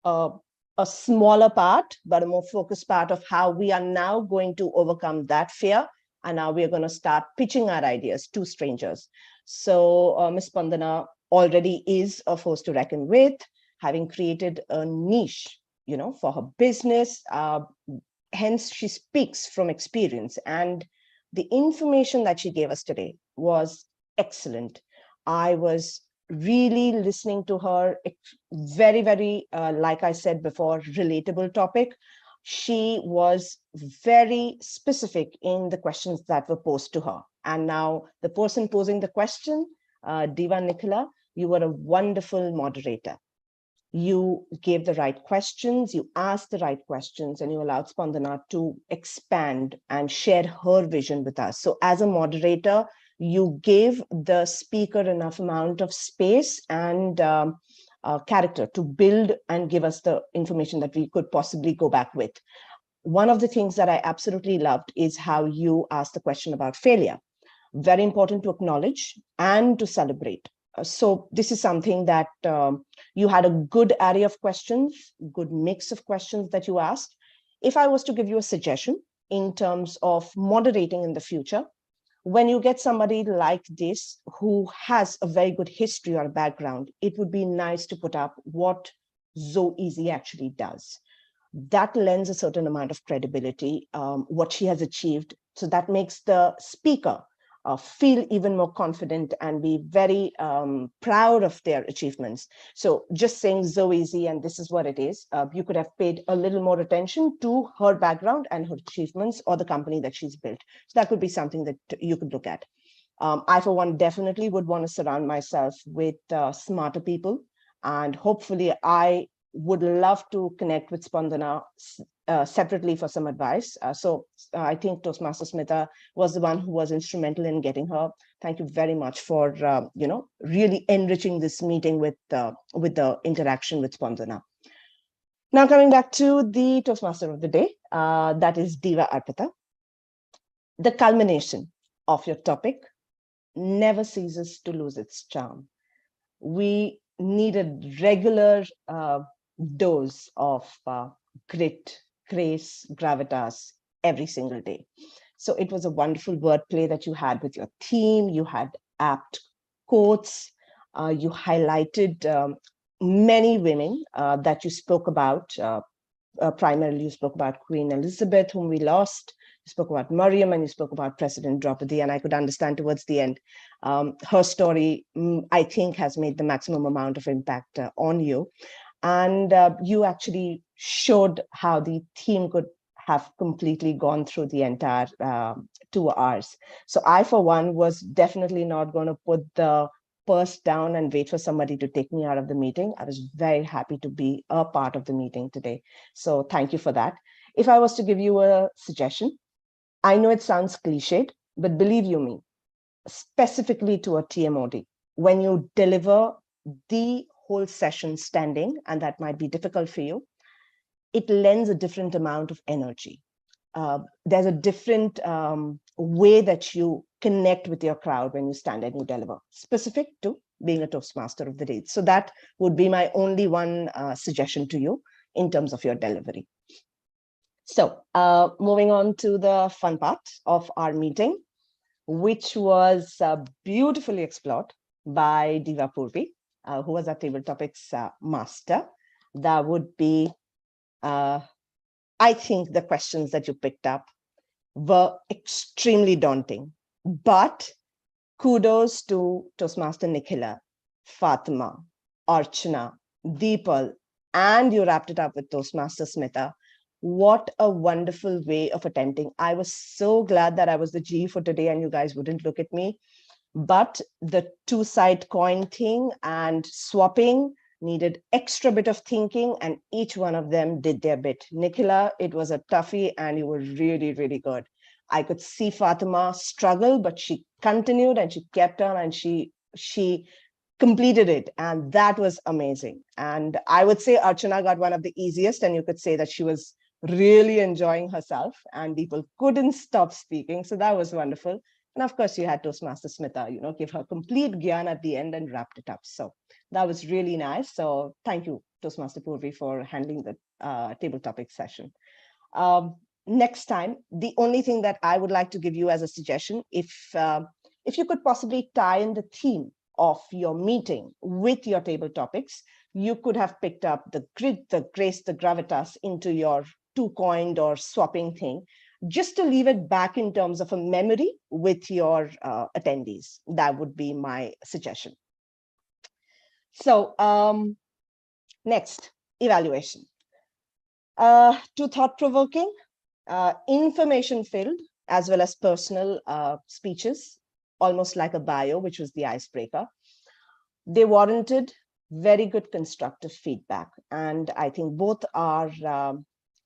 a smaller part, but a more focused part of how we are now going to overcome that fear. And now we're going to start pitching our ideas to strangers. So Ms. Spandana already is a force to reckon with, having created a niche, for her business. Hence, she speaks from experience. And the information that she gave us today was excellent. I was really listening to her. Very, very, like I said before, relatable topic. She was very specific in the questions that were posed to her. And now the person posing the question, Diva Nicola, you were a wonderful moderator. You gave the right questions, you asked the right questions, and you allowed Spandana to expand and share her vision with us. So as a moderator, you gave the speaker enough amount of space and character to build and give us the information that we could possibly go back with. One of the things that I absolutely loved is how you asked the question about failure. Very important to acknowledge and to celebrate. So this is something that you had a good array of questions, good mix of questions that you asked. If I was to give you a suggestion in terms of moderating in the future, when you get somebody like this who has a very good history or background, it would be nice to put up what Zoeasy actually does. That lends a certain amount of credibility, what she has achieved. So that makes the speaker feel even more confident and be very proud of their achievements. So just saying Zoeasy and this is what it is, you could have paid a little more attention to her background and her achievements or the company that she's built. So that would be something that you could look at. I, for one, definitely would want to surround myself with smarter people. And hopefully I would love to connect with Spandana separately for some advice. So I think Toastmaster Smitha was the one who was instrumental in getting her. Thank you very much for really enriching this meeting with the interaction with Spandana. Now coming back to the Toastmaster of the day, that is Diva Arpita. The culmination of your topic never ceases to lose its charm. We need a regular dose of grit, grace, gravitas every single day. So it was a wonderful wordplay that you had with your team. You had apt quotes. You highlighted many women that you spoke about. Primarily, you spoke about Queen Elizabeth, whom we lost. You spoke about Mariam and you spoke about President Draupadi, and I could understand towards the end, her story, I think, has made the maximum amount of impact on you. And you actually showed how the theme could have completely gone through the entire 2 hours. So I, for one, was definitely not going to put the purse down and wait for somebody to take me out of the meeting. I was very happy to be a part of the meeting today. So thank you for that. If I was to give you a suggestion, I know it sounds cliched, but believe you me, specifically to a TMOD, when you deliver the whole session standing, and that might be difficult for you, it lends a different amount of energy. There's a different way that you connect with your crowd when you stand and you deliver, specific to being a Toastmaster of the day. So that would be my only one suggestion to you in terms of your delivery. So moving on to the fun part of our meeting, which was beautifully explored by Diva Purvi, who was our table topics master. That would be, I think the questions that you picked up were extremely daunting, but kudos to Toastmaster Nikhila, Fatima, Archana, Deepal, and you wrapped it up with Toastmaster Smita. What a wonderful way of attending. I was so glad that I was the G for today and you guys wouldn't look at me. But the two-side coin thing and swapping needed extra bit of thinking, and each one of them did their bit. Nikhila, it was a toughie and you were really, really good. I could see Fatima struggle, but she continued and she kept on and she completed it, and that was amazing. And I would say Archana got one of the easiest, and you could say that she was really enjoying herself and people couldn't stop speaking. So that was wonderful. And of course, you had Toastmaster Smita, give her complete gyan at the end and wrapped it up. So that was really nice. So thank you, Toastmaster Purvi, for handling the table topic session. Next time, the only thing that I would like to give you as a suggestion, if you could possibly tie in the theme of your meeting with your table topics, you could have picked up the grit, the grace, the gravitas into your two-coined or swapping thing, just to leave it back in terms of a memory with your attendees. That would be my suggestion. So next, evaluation. Too thought-provoking, information-filled, as well as personal speeches, almost like a bio, which was the icebreaker. They warranted very good constructive feedback. And I think both our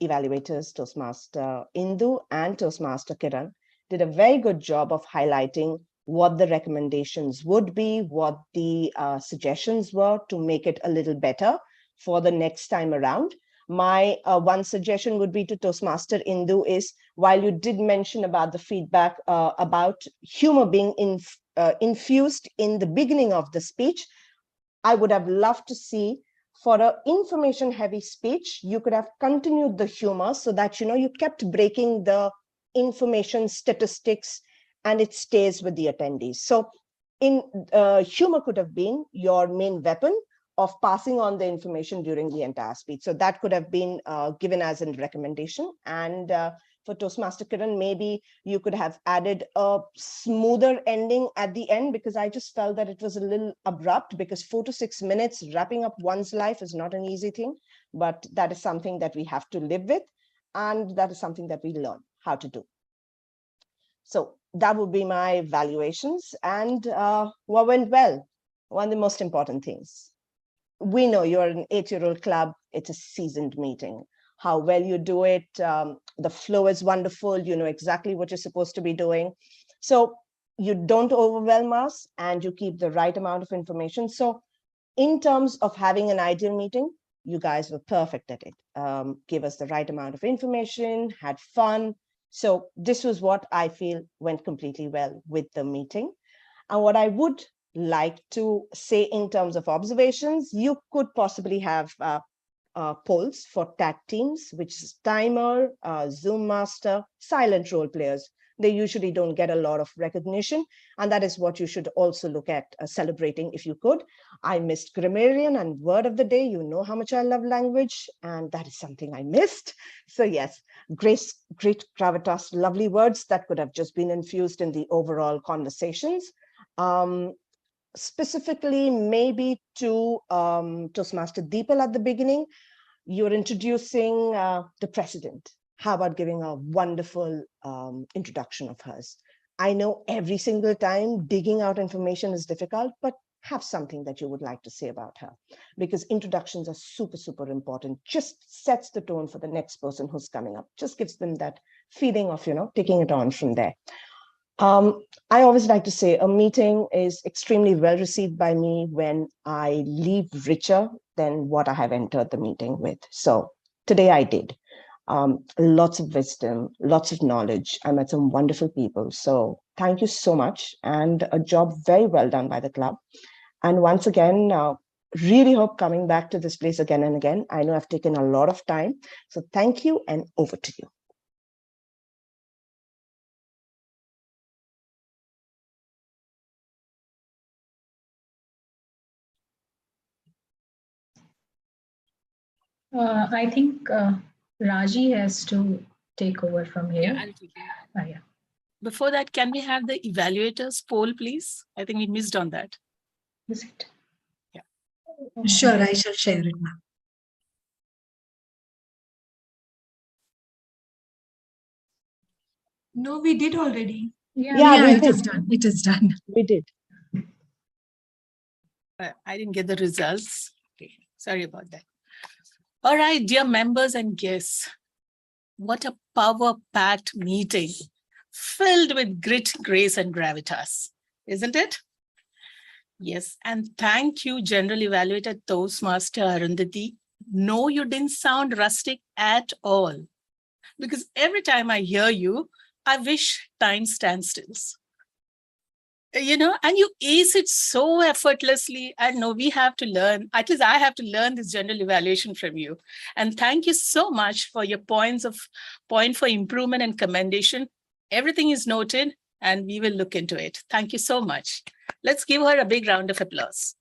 evaluators, Toastmaster Indu and Toastmaster Kiran, did a very good job of highlighting what the recommendations would be, what the suggestions were to make it a little better for the next time around. My one suggestion would be to Toastmaster Indu is, while you did mention about the feedback about humor being infused in the beginning of the speech, I would have loved to see, for an information heavy speech, you could have continued the humor so that, you kept breaking the information statistics and it stays with the attendees. So humor could have been your main weapon of passing on the information during the entire speech. So that could have been given as a recommendation. And for Toastmaster Kiran, maybe you could have added a smoother ending at the end, because I just felt that it was a little abrupt, because 4 to 6 minutes wrapping up one's life is not an easy thing, but that is something that we have to live with. And that is something that we learn how to do. So that would be my valuations. And what went well? One of the most important things. We know you're an 8-year-old club. It's a seasoned meeting. How well you do it. The flow is wonderful. You know exactly what you're supposed to be doing. So you don't overwhelm us and you keep the right amount of information. So in terms of having an ideal meeting, you guys were perfect at it. Give us the right amount of information, had fun. So this was what I feel went completely well with the meeting. And what I would like to say in terms of observations, you could possibly have polls for tag teams, which is timer, Zoom master, silent role players. They usually don't get a lot of recognition. And that is what you should also look at celebrating if you could. I missed grammarian and word of the day. You know how much I love language, and that is something I missed. So yes, great gravitas, lovely words that could have just been infused in the overall conversations. Specifically, maybe to Toastmaster Deepal at the beginning, you're introducing the president. How about giving a wonderful introduction of hers? I know every single time digging out information is difficult, but have something that you would like to say about her, because introductions are super, super important. Just sets the tone for the next person who's coming up. Just gives them that feeling of, taking it on from there. I always like to say a meeting is extremely well received by me when I leave richer than what I have entered the meeting with. So today I did. Lots of wisdom, lots of knowledge. I met some wonderful people. So thank you so much, and a job very well done by the club. And once again, really hope coming back to this place again and again. I know I've taken a lot of time. So thank you, and over to you. I think Raji has to take over from here. Yeah, I'll take it. Yeah. Before that, can we have the evaluators poll, please? I think we missed on that. Is it? Yeah. Sure, I shall share it now. No, we did already. Yeah, we it did. is done. It is done. We did. I didn't get the results. Okay, sorry about that. All right, dear members and guests, what a power-packed meeting filled with grit, grace, and gravitas, isn't it? Yes, and thank you, General Evaluator Toastmaster Arundhati. No, you didn't sound rustic at all. Because every time I hear you, I wish time stands still. You know, and you ace it so effortlessly. I know we have to learn, at least I have to learn this general evaluation from you. And thank you so much for your point for improvement and commendation. Everything is noted and we will look into it. Thank you so much. Let's give her a big round of applause.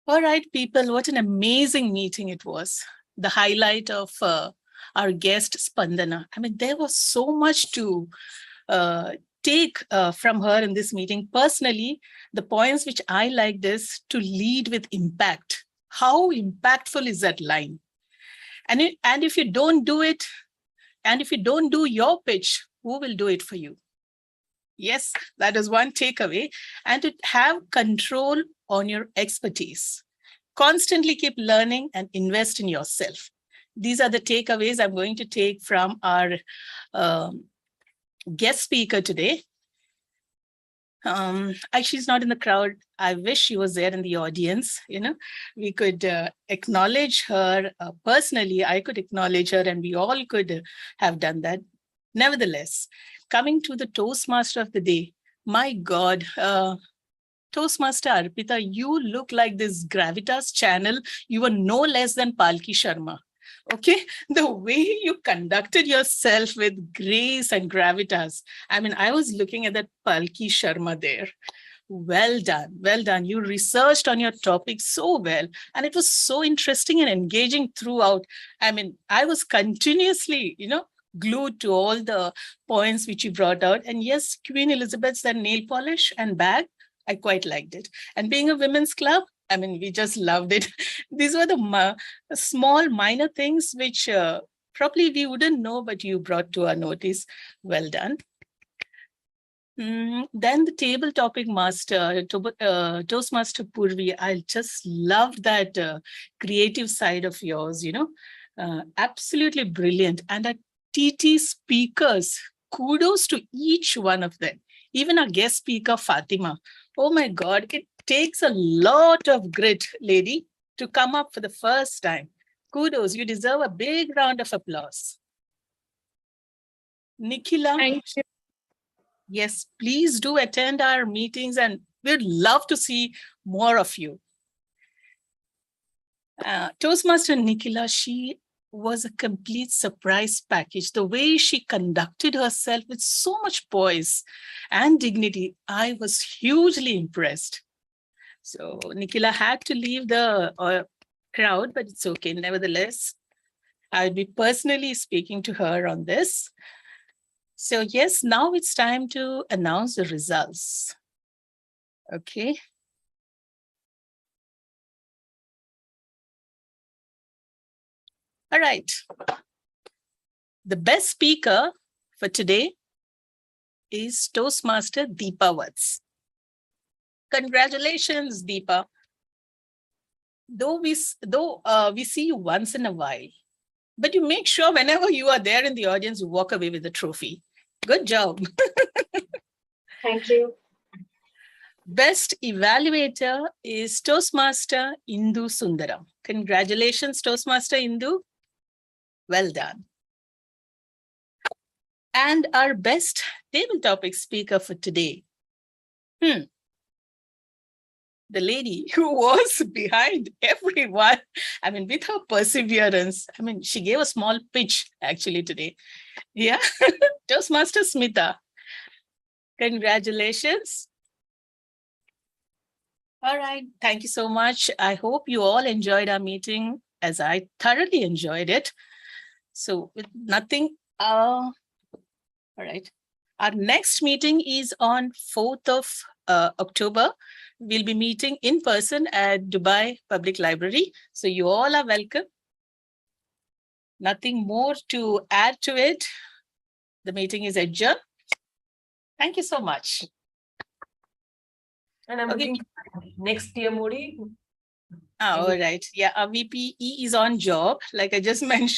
All right, people, what an amazing meeting it was. The highlight of our guest, Spandana. I mean, there was so much to take from her in this meeting. Personally, the points which I liked is to lead with impact. How impactful is that line? And if you don't do it, and if you don't do your pitch, who will do it for you? Yes, that is one takeaway. And to have control on your expertise. Constantly keep learning and invest in yourself. These are the takeaways I'm going to take from our guest speaker today. She's not in the crowd. I wish she was there in the audience. You know, we could acknowledge her personally. I could acknowledge her and we all could have done that. Nevertheless, coming to the Toastmaster of the day, my God, Toastmaster Arpita, you look like this Gravitas channel. You were no less than Palki Sharma. Okay, the way you conducted yourself with grace and gravitas. I mean, I was looking at that Palki Sharma there. Well done, well done. You researched on your topic so well, and it was so interesting and engaging throughout. I mean, I was continuously, glued to all the points which you brought out. And yes, Queen Elizabeth's that nail polish and bag, I quite liked it. And being a women's club, I mean, we just loved it. These were the small, minor things which probably we wouldn't know, but you brought to our notice. Well done. Then the table topic master, Toastmaster Purvi, I just loved that creative side of yours, absolutely brilliant. And our TT speakers, kudos to each one of them. Even our guest speaker, Fatima. Oh my God, it takes a lot of grit, lady, to come up for the first time. Kudos, you deserve a big round of applause. Nikhila. Thank you. Yes, please do attend our meetings and we'd love to see more of you. Toastmaster Nikhila, she was a complete surprise package. The way she conducted herself with so much poise and dignity, I was hugely impressed. So Nikhila had to leave the crowd, but it's okay. Nevertheless, I'll be personally speaking to her on this. So yes, now it's time to announce the results. Okay. All right. The best speaker for today is Toastmaster Deepa Vats. Congratulations, Deepa. Though we see you once in a while, but you make sure whenever you are there in the audience, you walk away with a trophy. Good job. Thank you. Best evaluator is Toastmaster Indu Sundaram. Congratulations, Toastmaster Indu. Well done. And our best table topic speaker for today The lady who was behind everyone, I mean, with her perseverance, I mean, she gave a small pitch actually today. Yeah, Toastmaster Smita. Congratulations. All right, thank you so much. I hope you all enjoyed our meeting as I thoroughly enjoyed it. So with nothing, all right. Our next meeting is on 4th of October. We'll be meeting in person at Dubai Public Library. So you all are welcome. Nothing more to add to it. The meeting is adjourned. Thank you so much. And I'm looking next year, Modi. All right. Yeah, our VPE is on job, like I just mentioned.